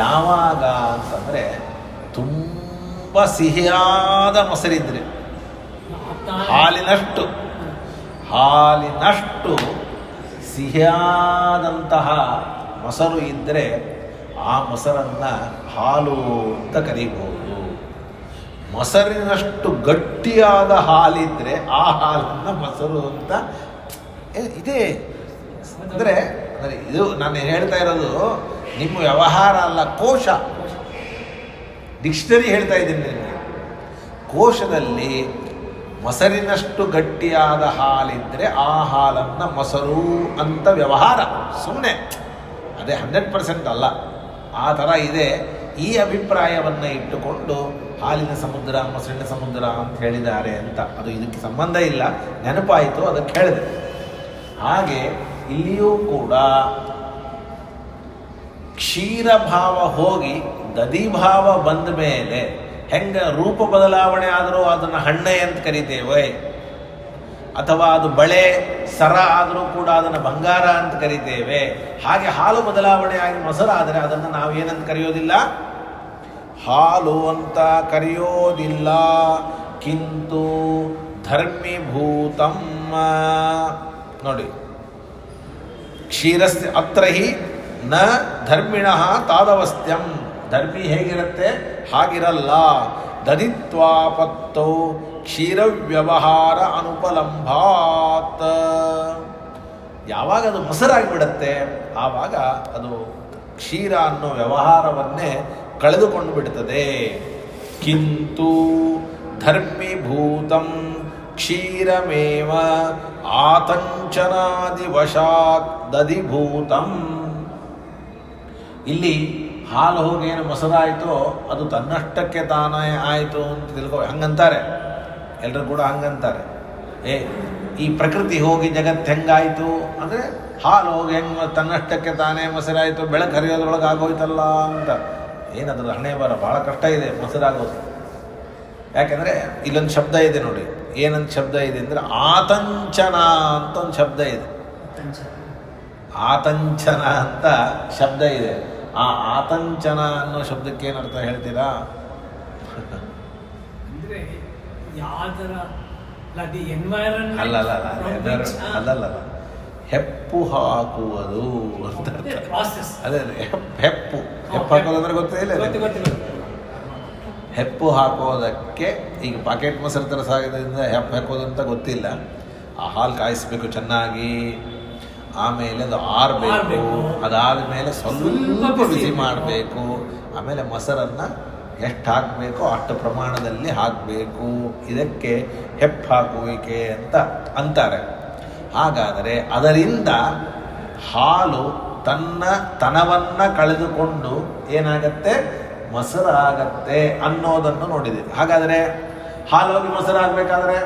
ಯಾವಾಗ ಅಂತಂದ್ರೆ ತುಂಬ ಸಿಹಿಯಾದ ಮೊಸರಿದ್ರೆ, ಹಾಲಿನಷ್ಟು ಸಿಹಿಯಾದಂತಹ ಮೊಸರು ಇದ್ದರೆ ಆ ಮೊಸರನ್ನು ಹಾಲು ಅಂತ ಕರೀಬಹುದು. ಮೊಸರಿನಷ್ಟು ಗಟ್ಟಿಯಾದ ಹಾಲಿದ್ರೆ ಆ ಹಾಲನ್ನು ಮೊಸರು ಅಂತ ಇದೆ. ಅಂದರೆ ಇದು ನಾನು ಹೇಳ್ತಾ ಇರೋದು ನಿಮ್ಮ ವ್ಯವಹಾರ ಅಲ್ಲ, ಕೋಶ, ಡಿಕ್ಷನರಿ ಹೇಳ್ತಾ ಇದ್ದೀನಿ ನಿಮಗೆ. ಕೋಶದಲ್ಲಿ ಮೊಸರಿನಷ್ಟು ಗಟ್ಟಿಯಾದ ಹಾಲಿದ್ರೆ ಆ ಹಾಲನ್ನು ಮೊಸರು ಅಂತ ವ್ಯವಹಾರ. ಸುಮ್ಮನೆ ಅದೇ 100% ಅಲ್ಲ, ಆ ಥರ ಇದೆ. ಈ ಅಭಿಪ್ರಾಯವನ್ನು ಇಟ್ಟುಕೊಂಡು ಹಾಲಿನ ಸಮುದ್ರ ಮೊಸರಿನ ಸಮುದ್ರ ಅಂತ ಹೇಳಿದ್ದಾರೆ ಅಂತ. ಅದು ಇದಕ್ಕೆ ಸಂಬಂಧ ಇಲ್ಲ, ನೆನಪಾಯಿತು ಅದಕ್ಕೆ ಹೇಳಿದೆ. ಹಾಗೆ ಇಲ್ಲಿಯೂ ಕೂಡ ಕ್ಷೀರಭಾವ ಹೋಗಿ ದಧಿಭಾವ ಬಂದ ಮೇಲೆ ಹೆಂಗೆ ರೂಪ ಬದಲಾವಣೆ ಆದರೂ ಅದನ್ನು ಹಣ್ಣೆ ಅಂತ ಕರಿತೇವೆ, ಅಥವಾ ಅದು ಬಳೆ ಸರ ಆದರೂ ಕೂಡ ಅದನ್ನು ಬಂಗಾರ ಅಂತ ಕರಿತೇವೆ. ಹಾಗೆ ಹಾಲು ಬದಲಾವಣೆ ಆಗಿ ಮೊಸರಾದರೆ ಅದನ್ನು ನಾವು ಏನಂತ ಕರೆಯೋದಿಲ್ಲ, ಹಾಲು ಅಂತ ಕರೆಯೋದಿಲ್ಲ. ಕಿಂತು ಧರ್ಮೀಭೂತಂ ನೋಡಿ, ಕ್ಷೀರಸ್ಯ ಅತ್ರ ಹಿ ನ ಧರ್ಮಿಣಃ ತಾದವಸ್ತ್ಯಂ. ಧರ್ಮಿ ಹೇಗಿರುತ್ತೆ ಹಾಗಿರಲ್ಲ. ದಧಿತ್ವಾಪತ್ತೌ ಕ್ಷೀರವ್ಯವಹಾರ ಅನುಪಲಂಭಾತ್. ಯಾವಾಗ ಅದು ಮೊಸರಾಗಿಬಿಡುತ್ತೆ ಆವಾಗ ಅದು ಕ್ಷೀರ ಅನ್ನೋ ವ್ಯವಹಾರವನ್ನೇ ಕಳೆದುಕೊಂಡು ಬಿಡುತ್ತದೆ. ಕಿಂತು ಧರ್ಮೀಭೂತಂ ಕ್ಷೀರಮೇವ ಆತಂಚನಾದಿವಶಾತ್ ದಧಿಭೂತಂ. ಇಲ್ಲಿ ಹಾಲು ಹೋಗಿ ಏನು ಮೊಸರಾಯಿತೋ ಅದು ತನ್ನಷ್ಟಕ್ಕೆ ತಾನೇ ಆಯಿತು ಅಂತ ತಿಳ್ಕೊ. ಹಂಗಂತಾರೆ ಎಲ್ಲರೂ ಕೂಡ, ಹಂಗಂತಾರೆ. ಈ ಪ್ರಕೃತಿ ಹೋಗಿ ಜಗತ್ತು ಹೆಂಗಾಯಿತು ಅಂದರೆ ಹಾಲು ಹೋಗಿ ಹೆಂಗೆ ತನ್ನಷ್ಟಕ್ಕೆ ತಾನೇ ಮೊಸರಾಯಿತು, ಬೆಳಕು ಹರಿಯೋದ್ರೊಳಗೆ ಆಗೋಯ್ತಲ್ಲ ಅಂತ. ಏನದ್ರ ಹಣೆ ಬರ ಭಾಳ ಕಷ್ಟ ಇದೆ ಮೊಸರಾಗೋದು. ಯಾಕೆಂದರೆ ಇಲ್ಲೊಂದು ಶಬ್ದ ಇದೆ ನೋಡಿ, ಏನಂತ ಶಬ್ದ ಇದೆ ಅಂದರೆ ಆತಂಚನ ಅಂತ ಒಂದು ಶಬ್ದ ಇದೆ. ಆತಂಚನ ಅಂತ ಶಬ್ದ ಇದೆ. ಆ ಆತಂಚನ ಅನ್ನೋ ಶಬ್ದಕ್ಕೆ ಏನರ್ಥ ಹೇಳ್ತೀರಾ? ಅಲ್ಲಲ್ಲ, ಹೆಪ್ಪು ಹಾಕುವುದು ಅಂತ ಅದೇ ಹೆಪ್ಪು ಹಾಕೋದು ಅಂದ್ರೆ ಗೊತ್ತೇ ಇಲ್ಲ. ಹೆಪ್ಪು ಹಾಕೋದಕ್ಕೆ ಈಗ ಪಾಕೆಟ್ ಮೊಸರು ಥರ ಸಾಗೋದ್ರಿಂದ ಹೆಪ್ಪು ಹಾಕೋದಂತ ಗೊತ್ತಿಲ್ಲ. ಆ ಹಾಲು ಕಾಯಿಸ್ಬೇಕು ಚೆನ್ನಾಗಿ, ಆಮೇಲೆ ಅದು ಆರಬೇಕು, ಅದಾದ ಮೇಲೆ ಸ್ವಲ್ಪ ಬಿಸಿ ಮಾಡಬೇಕು, ಆಮೇಲೆ ಮೊಸರನ್ನು ಎಷ್ಟು ಹಾಕಬೇಕೋ ಅಷ್ಟು ಪ್ರಮಾಣದಲ್ಲಿ ಹಾಕಬೇಕು. ಇದಕ್ಕೆ ಹೆಪ್ಪು ಹಾಕುವಿಕೆ ಅಂತ ಅಂತಾರೆ. ಹಾಗಾದರೆ ಅದರಿಂದ ಹಾಲು ತನ್ನ ತನವನ್ನು ಕಳೆದುಕೊಂಡು ಏನಾಗತ್ತೆ, ಮೊಸರಾಗತ್ತೆ ಅನ್ನೋದನ್ನು ನೋಡಿದೆ. ಹಾಗಾದರೆ ಹಾಲು ಹೋಗಿ ಮೊಸರಾಗಬೇಕಾದ್ರೆ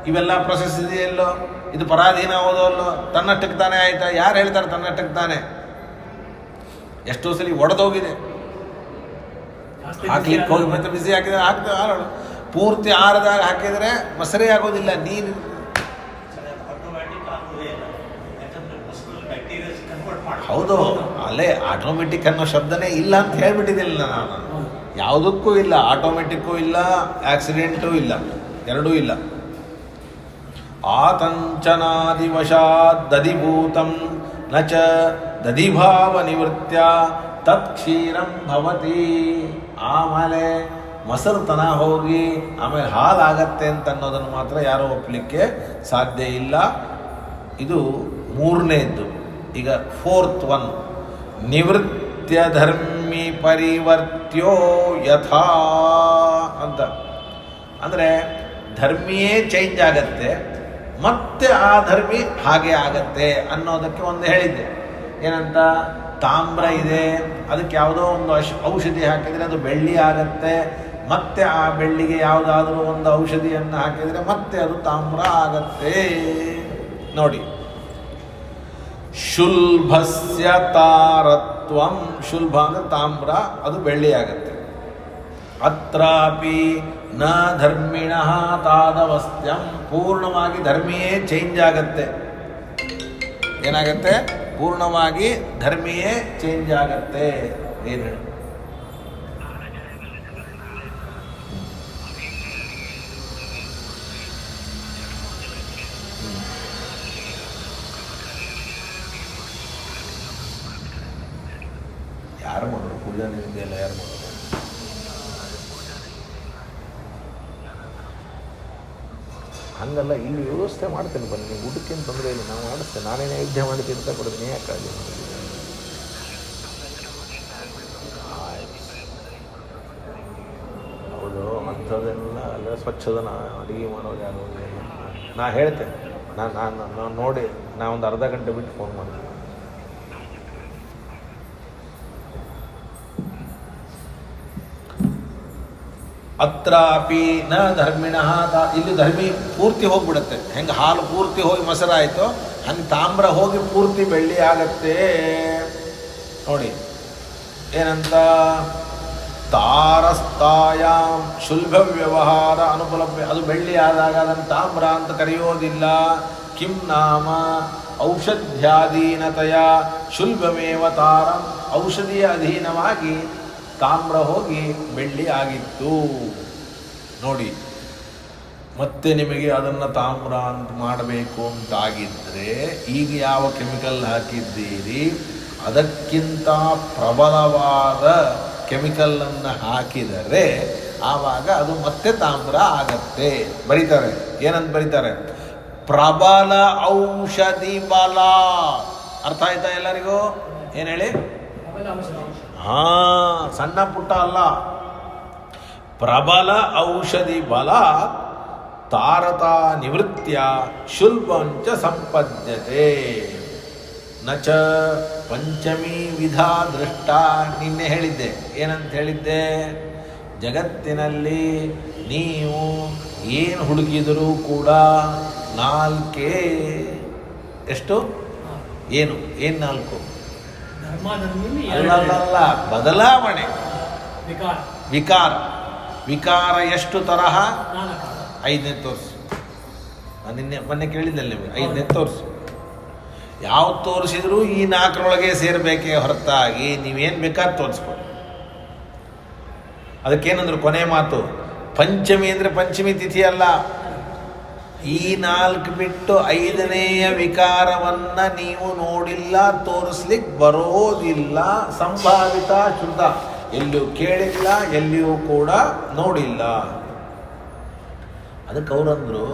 ಇವೆಲ್ಲ ಪ್ರೊಸೆಸ್ ಇದೆಯಲ್ಲೋ, ಇದು ಪರಾಧೀನ ಹೋದಲ್ಲೋ, ತನ್ನಷ್ಟಕ್ಕೆ ತಾನೇ ಆಯಿತಾ? ಯಾರು ಹೇಳ್ತಾರೆ ತನ್ನಷ್ಟಕ್ಕೆ ತಾನೇ? ಎಷ್ಟೋ ಸಲ ಒಡೆದೋಗಿದೆ, ಹಾಕ್ಲಿಕ್ಕೆ ಹೋಗಿ ಮತ್ತೆ ಬಿಸಿ ಹಾಕಿದ್ರೆ ಹಾರೋಳು ಪೂರ್ತಿ ಆರದಾಗ ಹಾಕಿದರೆ ಮೊಸರೇ ಆಗೋದಿಲ್ಲ. ನೀರು ಹೌದು, ಅಲ್ಲೇ ಆಟೋಮೆಟಿಕ್ ಅನ್ನೋ ಶಬ್ದನೇ ಇಲ್ಲ ಅಂತ ಹೇಳ್ಬಿಟ್ಟಿದ್ದಿಲ್ಲ ನಾನು. ಯಾವುದಕ್ಕೂ ಇಲ್ಲ, ಆಟೋಮೆಟಿಕ್ಕೂ ಇಲ್ಲ, ಆಕ್ಸಿಡೆಂಟೂ ಇಲ್ಲ, ಎರಡೂ ಇಲ್ಲ. ಆತಂಚನಾದಿವಶಾತ್ ದಧಿಭೂತಂ ನ ಚ ದಧಿಭಾವ ನಿವೃತ್ಯ ತತ್ ಕ್ಷೀರಂ ಭವತಿ. ಆಮೇಲೆ ಮೊಸರುತನ ಹೋಗಿ ಆಮೇಲೆ ಹಾಲಾಗತ್ತೆ ಅಂತ ಅನ್ನೋದನ್ನು ಮಾತ್ರ ಯಾರೂ ಒಪ್ಪಲಿಕ್ಕೆ ಸಾಧ್ಯ ಇಲ್ಲ. ಇದು ಮೂರನೇದ್ದು. ಈಗ 4th one, ನಿವೃತ್ಯ ಧರ್ಮಿ ಪರಿವರ್ತ್ಯೋ ಯಥಾ ಅಂತ. ಅಂದರೆ ಧರ್ಮಿಯೇ ಚೇಂಜ್ ಆಗತ್ತೆ, ಮತ್ತೆ ಆ ಧರ್ಮಿ ಹಾಗೆ ಆಗತ್ತೆ ಅನ್ನೋದಕ್ಕೆ ಒಂದು ಹೇಳಿದ್ದೆ. ಏನಂತ? ತಾಮ್ರ ಇದೆ, ಅದಕ್ಕೆ ಯಾವುದೋ ಒಂದು ಔಷಧಿ ಹಾಕಿದರೆ ಅದು ಬೆಳ್ಳಿ ಆಗತ್ತೆ, ಮತ್ತೆ ಆ ಬೆಳ್ಳಿಗೆ ಯಾವುದಾದ್ರೂ ಒಂದು ಔಷಧಿಯನ್ನು ಹಾಕಿದರೆ ಮತ್ತೆ ಅದು ತಾಮ್ರ ಆಗತ್ತೆ. ನೋಡಿ, ಶುಲ್ಭಸ್ಯ ತಾರತ್ವಂ, ಶುಲ್ಭ ಅಂದರೆ ತಾಮ್ರ, ಅದು ಬೆಳ್ಳಿ ಆಗತ್ತೆ. ಅತ್ರಾಪಿ ನ ಧರ್ಮಿಣಃ ತಾದವಸ್ತ್ಯಂ, ಪೂರ್ಣವಾಗಿ ಧರ್ಮಿಯೇ ಚೇಂಜ್ ಆಗತ್ತೆ. ಏನಾಗತ್ತೆ? ಪೂರ್ಣವಾಗಿ ಧರ್ಮಿಯೇ ಚೇಂಜ್ ಆಗತ್ತೆ. ಏನು ಹೇಳಿ? ಯಾರು ಮಾಡೋರು ಪೂಜಾ ನಿಮಿತ್ತ ಎಲ್ಲ ಯಾರು ಮಾಡೋರು? ಹಂಗಲ್ಲ, ಇಲ್ಲಿ ವ್ಯವಸ್ಥೆ ಮಾಡ್ತೇನೆ ಬನ್ನಿ, ನೀವು ಊಟಕ್ಕೇನು ತೊಂದರೆ ಇಲ್ಲ, ನಾವು ಮಾಡಿಸ್ತೇನೆ. ನಾನೇ ನೈವೇದ್ಯ ಮಾಡಿ ತೀರ್ಥ ಕೊಡ್ತೀನಿ, ಯಾಕಾಗಿ ಹೌದು. ಅಂಥದ್ದೆಲ್ಲ ಅಲ್ಲ, ಸ್ವಚ್ಛದನ ಅಡುಗೆ ಮಾಡೋದು ಯಾರು? ನಾ ಹೇಳ್ತೇನೆ, ನಾನು ನೋಡಿ ನಾ ಒಂದು ಅರ್ಧ ಗಂಟೆ ಬಿಟ್ಟು ಫೋನ್ ಮಾಡ್ತೀನಿ. ಅತ್ರಾಪಿ ನ ಧರ್ಮಿಣಃ, ಇಲ್ಲಿ ಧರ್ಮಿ ಪೂರ್ತಿ ಹೋಗ್ಬಿಡುತ್ತೆ. ಹೆಂಗೆ ಹಾಲು ಪೂರ್ತಿ ಹೋಗಿ ಮೊಸರಾಯಿತು, ಹಂಗೆ ತಾಮ್ರ ಹೋಗಿ ಪೂರ್ತಿ ಬೆಳ್ಳಿ ಆಗತ್ತೆ. ನೋಡಿ ಏನಂತ, ತಾರಸ್ತಾಯಾಂ ಶುಲ್ಭ ವ್ಯವಹಾರ ಅನುಪಲಭ್ಯ, ಅದು ಬೆಳ್ಳಿ ಆದಾಗ ಅದನ್ನು ತಾಮ್ರ ಅಂತ ಕರೆಯೋದಿಲ್ಲ. ಕಿಂ ನಾಮ ಔಷಧ್ಯಾಧೀನತೆಯ ಶುಲ್ಭಮೇವ ತಾರಂ, ಔಷಧಿಯ ಅಧೀನವಾಗಿ ತಾಮ್ರ ಹೋಗಿ ಬೆಳ್ಳಿ ಆಗಿತ್ತು. ನೋಡಿ, ಮತ್ತೆ ನಿಮಗೆ ಅದನ್ನು ತಾಮ್ರ ಅಂತ ಮಾಡಬೇಕು ಅಂತಾಗಿದ್ದರೆ ಈಗ ಯಾವ ಕೆಮಿಕಲ್ ಹಾಕಿದ್ದೀರಿ ಅದಕ್ಕಿಂತ ಪ್ರಬಲವಾದ ಕೆಮಿಕಲನ್ನು ಹಾಕಿದರೆ ಆವಾಗ ಅದು ಮತ್ತೆ ತಾಮ್ರ ಆಗತ್ತೆ. ಬರೀತಾರೆ, ಏನಂತ ಬರೀತಾರೆ? ಪ್ರಬಲ ಔಷಧಿ ಬಲ. ಅರ್ಥ ಆಯ್ತಾ ಎಲ್ಲರಿಗೂ? ಏನು ಹೇಳಿ? ಸಣ್ಣ ಪುಟ್ಟ ಅಲ್ಲ, ಪ್ರಬಲ ಔಷಧಿ ಬಲ ತಾರತಾ ನಿವೃತ್ಯ ಶುಲ್ಭಂಚ ಸಂಪದ್ಯತೆ ನಚ ಪಂಚಮಿ ವಿಧ ದೃಷ್ಟ. ನಿನ್ನೆ ಹೇಳಿದ್ದೆ, ಏನಂತ ಹೇಳಿದ್ದೆ? ಜಗತ್ತಿನಲ್ಲಿ ನೀವು ಏನು ಹುಡುಕಿದರೂ ಕೂಡ ನಾಲ್ಕೇ. ಎಷ್ಟು? ಏನು ನಾಲ್ಕು? ಅಲ್ಲ, ಬದಲಾವಣೆ. ವಿಕಾರ ಎಷ್ಟು ತರಹ? 5ನೇ ತೋರಿಸು. ಮೊನ್ನೆ ಕೇಳಿದ್ದಲ್ಲಿ ನಿಮಗೆ 5ನೇ ತೋರಿಸು. ಯಾವ್ದು ತೋರಿಸಿದ್ರು ಈ 4ರೊಳಗೆ ಸೇರಬೇಕೇ ಹೊರತಾಗಿ ನೀವೇನು ಬೇಕಾದ್ರೆ ತೋರಿಸ್ಬೋದು. ಅದಕ್ಕೇನಂದ್ರು ಕೊನೆ ಮಾತು, ಪಂಚಮಿ ಅಂದರೆ ಪಂಚಮಿ ತಿಥಿ ಅಲ್ಲ. ಈ 4 ಬಿಟ್ಟು 5ನೇಯ ವಿಕಾರವನ್ನು ನೀವು ನೋಡಿಲ್ಲ, ತೋರಿಸ್ಲಿಕ್ಕೆ ಬರೋದಿಲ್ಲ. ಸಂಭಾವಿತ ಶುದ್ಧ, ಎಲ್ಲಿಯೂ ಕೇಳಿಲ್ಲ, ಎಲ್ಲಿಯೂ ಕೂಡ ನೋಡಿಲ್ಲ. ಅದಕ್ಕೆ ಅವರಂದರು,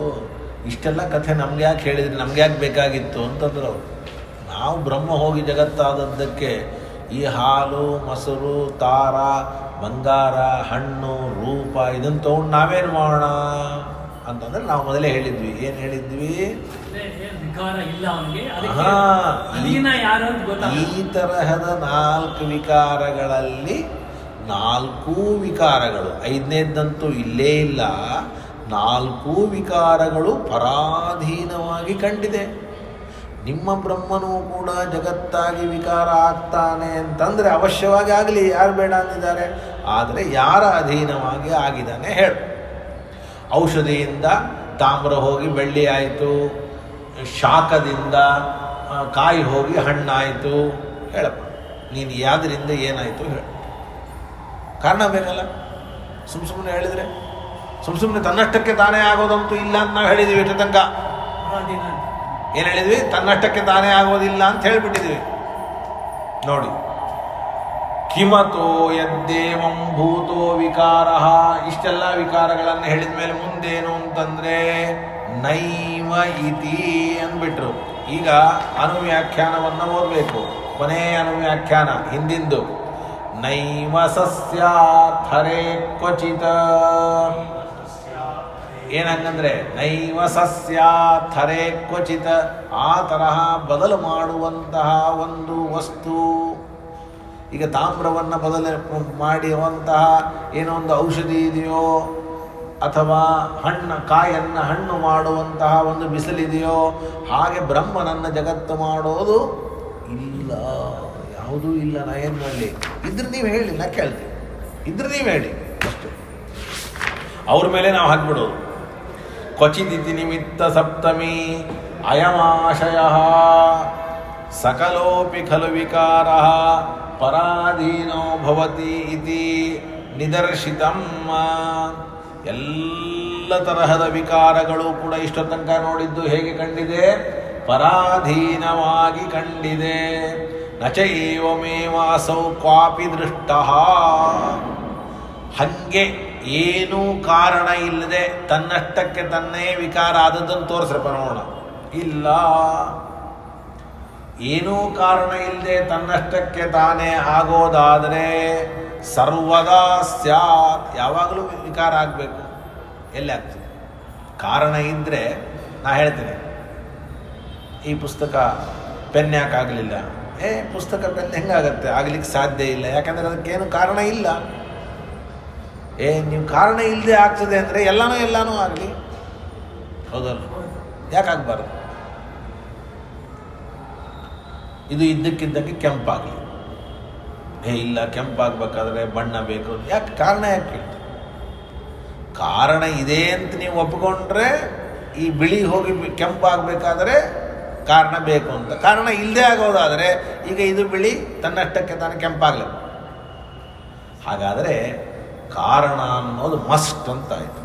ಇಷ್ಟೆಲ್ಲ ಕಥೆ ನಮ್ಗೆ ಯಾಕೆ ಹೇಳಿದ್ರಿ, ನಮ್ಗೆ ಯಾಕೆ ಬೇಕಾಗಿತ್ತು ಅಂತಂದ್ರು ಅವರು. ನಾವು ಬ್ರಹ್ಮ ಹೋಗಿ ಜಗತ್ತಾದದ್ದಕ್ಕೆ ಈ ಹಾಲು, ಮೊಸರು, ತಾರ, ಬಂಗಾರ, ಹಣ್ಣು, ರೂಪ ಇದನ್ನು ತೊಗೊಂಡು ನಾವೇನು ಮಾಡೋಣ ಅಂತಂದ್ರೆ ನಾವು ಮೊದಲೇ ಹೇಳಿದ್ವಿ. ಏನು ಹೇಳಿದ್ವಿ? ಈ ತರಹದ 4 ವಿಕಾರಗಳಲ್ಲಿ 4 ವಿಕಾರಗಳು, 5ನೇದಂತೂ ಇಲ್ಲೇ ಇಲ್ಲ. 4 ವಿಕಾರಗಳು ಪರಾಧೀನವಾಗಿ ಕಂಡಿದೆ. ನಿಮ್ಮ ಬ್ರಹ್ಮನೂ ಕೂಡ ಜಗತ್ತಾಗಿ ವಿಕಾರ ಆಗ್ತಾನೆ ಅಂತಂದರೆ ಅವಶ್ಯವಾಗಿ ಆಗಲಿ, ಯಾರು ಬೇಡ ಅಂದಿದ್ದಾರೆ. ಆದರೆ ಯಾರ ಅಧೀನವಾಗಿ ಆಗಿದ್ದಾನೆ ಹೇಳು. ಔಷಧಿಯಿಂದ ತಾಮ್ರ ಹೋಗಿ ಬೆಳ್ಳಿ ಆಯಿತು, ಶಾಖದಿಂದ ಕಾಯಿ ಹೋಗಿ ಹಣ್ಣಾಯಿತು. ಹೇಳಪ್ಪ, ನೀನು ಯಾವುದರಿಂದ ಏನಾಯಿತು ಹೇಳು. ಕಾರಣ ಬೇಕಲ್ಲ. ಸುಮ್ಮನೆ ಹೇಳಿದರೆ, ಸುಮ್ಮನೆ ತನ್ನಷ್ಟಕ್ಕೆ ತಾನೇ ಆಗೋದಂತೂ ಇಲ್ಲ ಅಂತ ನಾವು ಹೇಳಿದ್ವಿ. ಇಷ್ಟ ತನಕ ಏನು ಹೇಳಿದ್ವಿ? ತನ್ನಷ್ಟಕ್ಕೆ ತಾನೇ ಆಗೋದಿಲ್ಲ ಅಂತ ಹೇಳಿಬಿಟ್ಟಿದ್ವಿ. ನೋಡಿ, ಕಿಮತೋ ಯದ್ದೇವಂ ಭೂತೋ ವಿಕಾರ. ಇಷ್ಟೆಲ್ಲ ವಿಕಾರಗಳನ್ನು ಹೇಳಿದ ಮೇಲೆ ಮುಂದೇನು ಅಂತಂದರೆ ನೈವ ಇತಿ ಅಂದ್ಬಿಟ್ರು. ಈಗ ಅನುವ್ಯಾಖ್ಯಾನವನ್ನು ಓದಬೇಕು. ಕೊನೆಯ ಅನುವ್ಯಾಖ್ಯಾನ ಹಿಂದಿಂದು. ನೈವ ಸಸ್ಯಾರ್ಥರೇ ಕ್ವಚಿತ. ಏನಂಗಂದ್ರೆ ನೈವ ಸಸ್ಯಾರ್ಥರೇ ಕ್ವಚಿತ, ಆ ತರಹ ಬದಲು ಮಾಡುವಂತಹ ಒಂದು ವಸ್ತು ಈಗ ತಾಮ್ರವನ್ನು ಬದಲು ಮಾಡುವಂತಹ ಏನೋ ಒಂದು ಔಷಧಿ ಇದೆಯೋ, ಅಥವಾ ಕಾಯನ್ನು ಹಣ್ಣು ಮಾಡುವಂತಹ ಒಂದು ಬಿಸಿಲಿದೆಯೋ, ಹಾಗೆ ಬ್ರಹ್ಮನನ್ನು ಜಗತ್ತು ಮಾಡೋದು ಇಲ್ಲ, ಯಾವುದೂ ಇಲ್ಲ. ನಾ ಏನು ಮಾಡಲಿ? ಇದ್ರೆ ನೀವು ಹೇಳಿ, ನಾ ಕೇಳ್ತೀನಿ. ಇದ್ರೆ ನೀವು ಹೇಳಿ ಅಷ್ಟೇ. ಅವ್ರ ಮೇಲೆ ನಾವು ಹಾಕ್ಬಿಡೋದು. ಕ್ವಚಿದಿತಿ ನಿಮಿತ್ತ ಸಪ್ತಮಿ ಅಯಮಾಶಯ ಸಕಲೋಪಿ ಖಲು ವಿಕಾರ ಪರಾಧೀನೋ ಭವತಿ ಇತಿ ನಿದರ್ಶಿತಂ. ಎಲ್ಲ ತರಹದ ವಿಕಾರಗಳು ಕೂಡ ಇಷ್ಟ ತನಕ ನೋಡಿದ್ದು ಹೇಗೆ ಕಂಡಿದೆ? ಪರಾಧೀನವಾಗಿ ಕಂಡಿದೆ. ನಚೈವಮೇವಾಸೌ ಕ್ವಾಪಿ ದೃಷ್ಟ. ಹಂಗೆ ಏನೂ ಕಾರಣ ಇಲ್ಲದೆ ತನ್ನಷ್ಟಕ್ಕೆ ತನ್ನೇ ವಿಕಾರ ಆದದ್ದನ್ನು ತೋರಿಸ್ರಪ್ಪ ನೋಡೋಣ. ಇಲ್ಲ, ಏನೂ ಕಾರಣ ಇಲ್ಲದೆ ತನ್ನಷ್ಟಕ್ಕೆ ತಾನೇ ಆಗೋದಾದರೆ ಸರ್ವದಾ ಸ್ಯಾತ್, ಯಾವಾಗಲೂ ವಿಕಾರ ಆಗಬೇಕು. ಎಲ್ಲಿ ಆಗ್ತದೆ? ಕಾರಣ ಇದ್ದರೆ ನಾ ಹೇಳ್ತೀನಿ, ಈ ಪುಸ್ತಕ ಪೆನ್ ಯಾಕೆ ಆಗಲಿಲ್ಲ? ಪುಸ್ತಕ ಪೆನ್ ಹೆಂಗಾಗತ್ತೆ? ಆಗಲಿಕ್ಕೆ ಸಾಧ್ಯ ಇಲ್ಲ, ಯಾಕಂದರೆ ಅದಕ್ಕೇನು ಕಾರಣ ಇಲ್ಲ. ನೀವು ಕಾರಣ ಇಲ್ಲದೆ ಆಗ್ತದೆ ಅಂದರೆ ಎಲ್ಲನೂ ಆಗಲಿ, ಹೌದಲ್ಲ? ಯಾಕೆ ಆಗಬಾರ್ದು? ಇದು ಇದ್ದಕ್ಕಿದ್ದಕ್ಕೆ ಕೆಂಪಾಗಲಿ. ಇಲ್ಲ, ಕೆಂಪಾಗಬೇಕಾದ್ರೆ ಬಣ್ಣ ಬೇಕು. ಯಾಕೆ? ಕಾರಣ ಯಾಕೆ ಕೇಳ್ತೀವಿ? ಕಾರಣ ಇದೆ ಅಂತ ನೀವು ಒಪ್ಪಿಕೊಂಡ್ರೆ ಈ ಬಿಳಿ ಹೋಗಿ ಕೆಂಪಾಗಬೇಕಾದ್ರೆ ಕಾರಣ ಬೇಕು ಅಂತ. ಕಾರಣ ಇಲ್ಲದೆ ಆಗೋದಾದರೆ ಈಗ ಇದು ಬಿಳಿ ತನ್ನಷ್ಟಕ್ಕೆ ತಾನು ಕೆಂಪಾಗಲಿ. ಹಾಗಾದರೆ ಕಾರಣ ಅನ್ನೋದು ಮಸ್ಟ್ ಅಂತ ಆಯಿತು.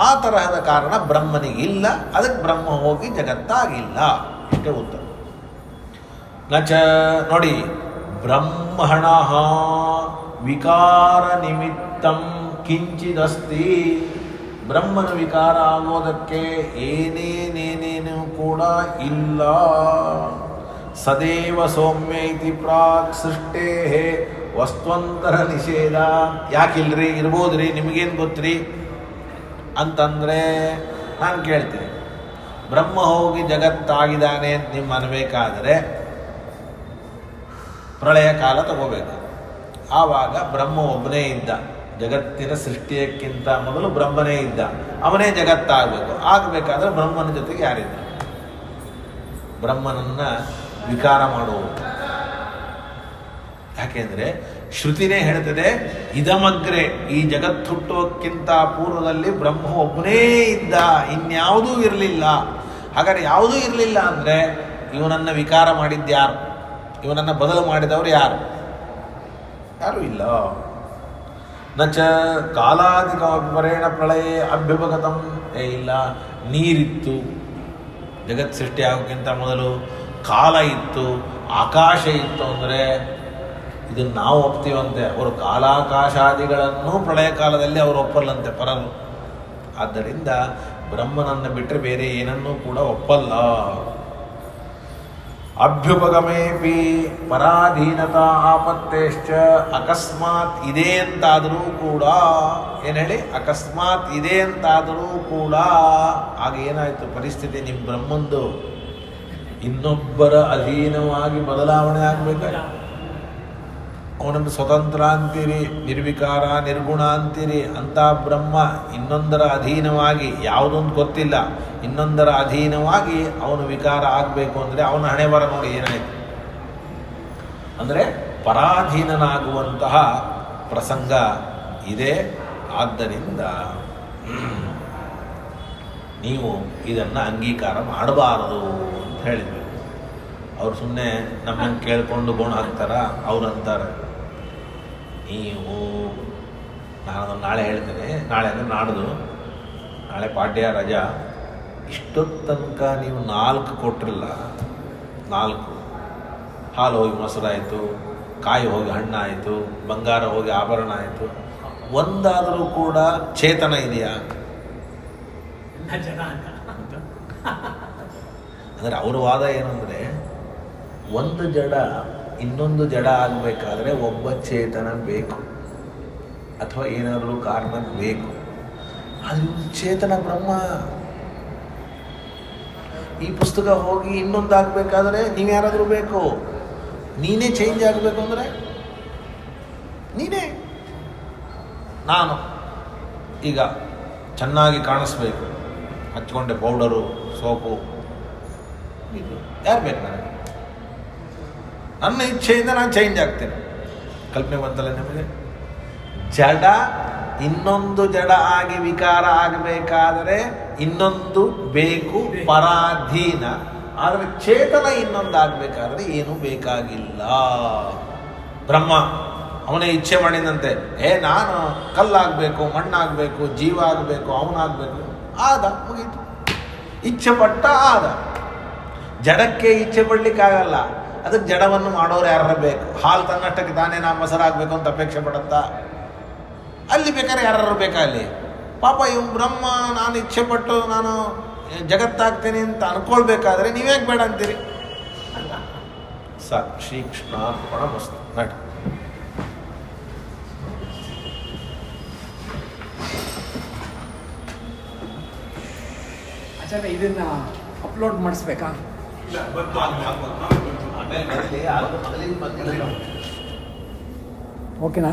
ಆ ತರಹದ ಕಾರಣ ಬ್ರಹ್ಮನಿಗಿಲ್ಲ, ಅದಕ್ಕೆ ಬ್ರಹ್ಮ ಹೋಗಿ ಜಗತ್ತಾಗಿಲ್ಲ. ಇಷ್ಟೇ ಉತ್ತರ. ನಚ ನೋಡಿ, ಬ್ರಹ್ಮಣ ವಿಕಾರ ನಿಮಿತ್ತಂ ಕಿಂಚಿದಸ್ತಿ. ಬ್ರಹ್ಮನ ವಿಕಾರ ಆಗೋದಕ್ಕೆ ಏನೇನೇನೇನು ಕೂಡ ಇಲ್ಲ. ಸದೇವ ಸೌಮ್ಯ ಇತಿ ಪ್ರಾಕ್ ಸೃಷ್ಟೇ ವಸ್ತ್ವಂತರ ನಿಷೇಧ. ಯಾಕಿಲ್ರಿ? ಇರ್ಬೋದ್ರಿ, ನಿಮಗೇನು ಗೊತ್ತ್ರಿ ಅಂತಂದರೆ ನಾನು ಕೇಳ್ತೀನಿ, ಬ್ರಹ್ಮ ಹೋಗಿ ಜಗತ್ತಾಗಿದ್ದಾನೆ ಅಂತ ನಿಮ್ಮ ಅನ್ಬೇಕಾದರೆ ಪ್ರಳಯ ಕಾಲ ತಗೋಬೇಕು. ಆವಾಗ ಬ್ರಹ್ಮ ಒಬ್ಬನೇ ಇದ್ದ. ಜಗತ್ತಿನ ಸೃಷ್ಟಿಯಕ್ಕಿಂತ ಮೊದಲು ಬ್ರಹ್ಮನೇ ಇದ್ದ, ಅವನೇ ಜಗತ್ತಾಗಬೇಕು. ಆಗಬೇಕಾದ್ರೆ ಬ್ರಹ್ಮನ ಜೊತೆಗೆ ಯಾರಿದ್ದ? ಬ್ರಹ್ಮನನ್ನು ವಿಕಾರ ಮಾಡುವುದು. ಯಾಕೆಂದರೆ ಶ್ರುತಿನೇ ಹೇಳ್ತದೆ, ಇದಮಗ್ರೆ, ಈ ಜಗತ್ತು ಹುಟ್ಟೋಕ್ಕಿಂತ ಪೂರ್ವದಲ್ಲಿ ಬ್ರಹ್ಮ ಒಬ್ಬನೇ ಇದ್ದ, ಇನ್ಯಾವುದೂ ಇರಲಿಲ್ಲ. ಹಾಗಾದ್ರೆ ಯಾವುದೂ ಇರಲಿಲ್ಲ ಅಂದರೆ ಇವನನ್ನು ವಿಕಾರ ಮಾಡಿದ್ಯಾರು? ಇವನನ್ನು ಬದಲು ಮಾಡಿದವರು ಯಾರು? ಯಾರೂ ಇಲ್ಲ. ನಚ ಕಾಲಾಧಿಕಪರೇಣ ಪ್ರಳಯ ಅಭ್ಯುಪಗತಂ. ಇಲ್ಲ, ನೀರಿತ್ತು ಜಗತ್ ಸೃಷ್ಟಿ ಆಗೋಕ್ಕಿಂತ ಮೊದಲು, ಕಾಲ ಇತ್ತು, ಆಕಾಶ ಇತ್ತು. ಅಂದರೆ ಇದನ್ನು ನಾವು ಒಪ್ತೀವಂತೆ, ಅವರು ಕಾಲಾಕಾಶಾದಿಗಳನ್ನು ಪ್ರಳಯ ಕಾಲದಲ್ಲಿ ಅವರು ಒಪ್ಪಲ್ಲಂತೆ ಪರರು. ಆದ್ದರಿಂದ ಬ್ರಹ್ಮನನ್ನು ಬಿಟ್ಟರೆ ಬೇರೆ ಏನನ್ನೂ ಕೂಡ ಒಪ್ಪಲ್ಲ. ಅಭ್ಯುಪಗಮೇಪಿ ಪರಾಧೀನತಾ ಆಪತ್ತೇಶ್ಚ. ಅಕಸ್ಮಾತ್ ಇದೆ ಅಂತಾದರೂ ಕೂಡ, ಏನು ಹೇಳಿ? ಅಕಸ್ಮಾತ್ ಇದೆ ಅಂತಾದರೂ ಕೂಡ ಆಗ ಏನಾಯಿತು ಪರಿಸ್ಥಿತಿ? ನಿಮ್ಮ ಬ್ರಹ್ಮಂದು ಇನ್ನೊಬ್ಬರ ಅಧೀನವಾಗಿ ಬದಲಾವಣೆ ಆಗಬೇಕಾ? ಅವನನ್ನು ಸ್ವತಂತ್ರ ಅಂತೀರಿ, ನಿರ್ವಿಕಾರ ನಿರ್ಗುಣ ಅಂತೀರಿ. ಅಂಥ ಬ್ರಹ್ಮ ಇನ್ನೊಂದರ ಅಧೀನವಾಗಿ, ಯಾವುದೊಂದು ಗೊತ್ತಿಲ್ಲ, ಇನ್ನೊಂದರ ಅಧೀನವಾಗಿ ಅವನು ವಿಕಾರ ಆಗಬೇಕು ಅಂದರೆ ಅವನ ಹಣೆ ಬರ ನೋಡಿ ಏನಾಯಿತು. ಅಂದರೆ ಪರಾಧೀನನಾಗುವಂತಹ ಪ್ರಸಂಗ ಇದೆ. ಆದ್ದರಿಂದ ನೀವು ಇದನ್ನು ಅಂಗೀಕಾರ ಮಾಡಬಾರದು ಅಂತ ಹೇಳಿದ್ವಿ. ಅವ್ರು ಸುಮ್ಮನೆ ನಮ್ಮನ್ನು ಕೇಳಿಕೊಂಡು ಗುಣ ಹಾಕ್ತಾರ. ಅವ್ರು ಅಂತಾರೆ, ನೀವು, ನಾನು ನಾಳೆ ಹೇಳ್ತೇನೆ, ನಾಳೆ ಅಂದರೆ ನಾಡ್ದು, ನಾಳೆ ಪಾಡ್ಯ ರಜಾ, ಇಷ್ಟೊತ್ತು ತನಕ ನೀವು 4 ಕೊಟ್ಟಿರಲ್ಲ, 4 ಹಾಲು ಹೋಗಿ ಮೊಸರಾಯಿತು, ಕಾಯಿ ಹೋಗಿ ಹಣ್ಣಾಯಿತು, ಬಂಗಾರ ಹೋಗಿ ಆಭರಣ ಆಯಿತು, ಒಂದಾದರೂ ಕೂಡ ಚೇತನ ಇದೆಯಾ? ಅಂದರೆ ಅವ್ರ ವಾದ ಏನಂದರೆ, ಒಂದು ಜಡ ಇನ್ನೊಂದು ಜಡ ಆಗಬೇಕಾದ್ರೆ ಒಬ್ಬ ಚೇತನ ಬೇಕು, ಅಥವಾ ಏನಾದರೂ ಕಾರಣ ಬೇಕು. ಅದು ಚೇತನ ಬ್ರಹ್ಮ. ಈ ಪುಸ್ತಕ ಹೋಗಿ ಇನ್ನೊಂದು ಆಗಬೇಕಾದ್ರೆ ನೀವ್ಯಾರಾದರೂ ಬೇಕು. ನೀನೇ ಚೇಂಜ್ ಆಗಬೇಕು ಅಂದರೆ ನಾನು ಈಗ ಚೆನ್ನಾಗಿ ಕಾಣಿಸ್ಬೇಕು, ಹಚ್ಕೊಂಡೆ ಪೌಡರು, ಸೋಪು, ಇದು ಯಾರು ಬೇಕು ನನಗೆ? ನನ್ನ ಇಚ್ಛೆಯಿಂದ ನಾನು ಚೇಂಜ್ ಆಗ್ತೇನೆ. ಕಲ್ಪನೆ ಬಂತಲ್ಲ ನಿಮಗೆ? ಜಡ ಇನ್ನೊಂದು ಜಡ ಆಗಿ ವಿಕಾರ ಆಗಬೇಕಾದರೆ ಇನ್ನೊಂದು ಬೇಕು, ಪರಾಧೀನ. ಆದರೆ ಚೇತನ ಇನ್ನೊಂದು ಆಗಬೇಕಾದ್ರೆ ಏನೂ ಬೇಕಾಗಿಲ್ಲ. ಬ್ರಹ್ಮ ಅವನೇ ಇಚ್ಛೆ ಮಾಡಿದಂತೆ, ನಾನು ಕಲ್ಲಾಗಬೇಕು, ಮಣ್ಣಾಗಬೇಕು, ಜೀವ ಆಗಬೇಕು, ಅವನಾಗಬೇಕು, ಆದ, ಮುಗೀತು. ಇಚ್ಛೆ ಪಟ್ಟ ಆದ. ಜಡಕ್ಕೆ ಇಚ್ಛೆ ಪಡಲಿಕ್ಕಾಗಲ್ಲ. ಅದಕ್ಕೆ ಜಡವನ್ನು ಮಾಡೋರು ಯಾರು ಬೇಕು? ಹಾಲು ತನ್ನಷ್ಟಕ್ಕೆ ತಾನೇ ನಾ ಮೊಸರಾಗಬೇಕು ಅಂತ ಅಪೇಕ್ಷೆ ಪಡುತ್ತಾ? ಅಲ್ಲಿ ಬೇಕಾದ್ರೆ ಯಾರು ಬೇಕಾ ಅಲ್ಲಿ? ಪಾಪ ಇವ್ ಬ್ರಹ್ಮ ನಾನು ಇಚ್ಛೆ ಪಟ್ಟು ನಾನು ಜಗತ್ತಾಗ್ತೇನೆ ಅಂತ ಅನ್ಕೊಳ್ಬೇಕಾದ್ರೆ ನೀವ್ಯಾಕೆ ಬೇಡ ಅಂತೀರಿ? ಸಾಕು. ಶ್ರೀ ಕೃಷ್ಣಾರ್ಪಣಮಸ್ತು. ನಡಿ. ಆಚಾರ್ಯ, ಇದನ್ನ ಅಪ್ಲೋಡ್ ಮಾಡಿಸ್ಬೇಕಾ? ಓಕೆನಾ?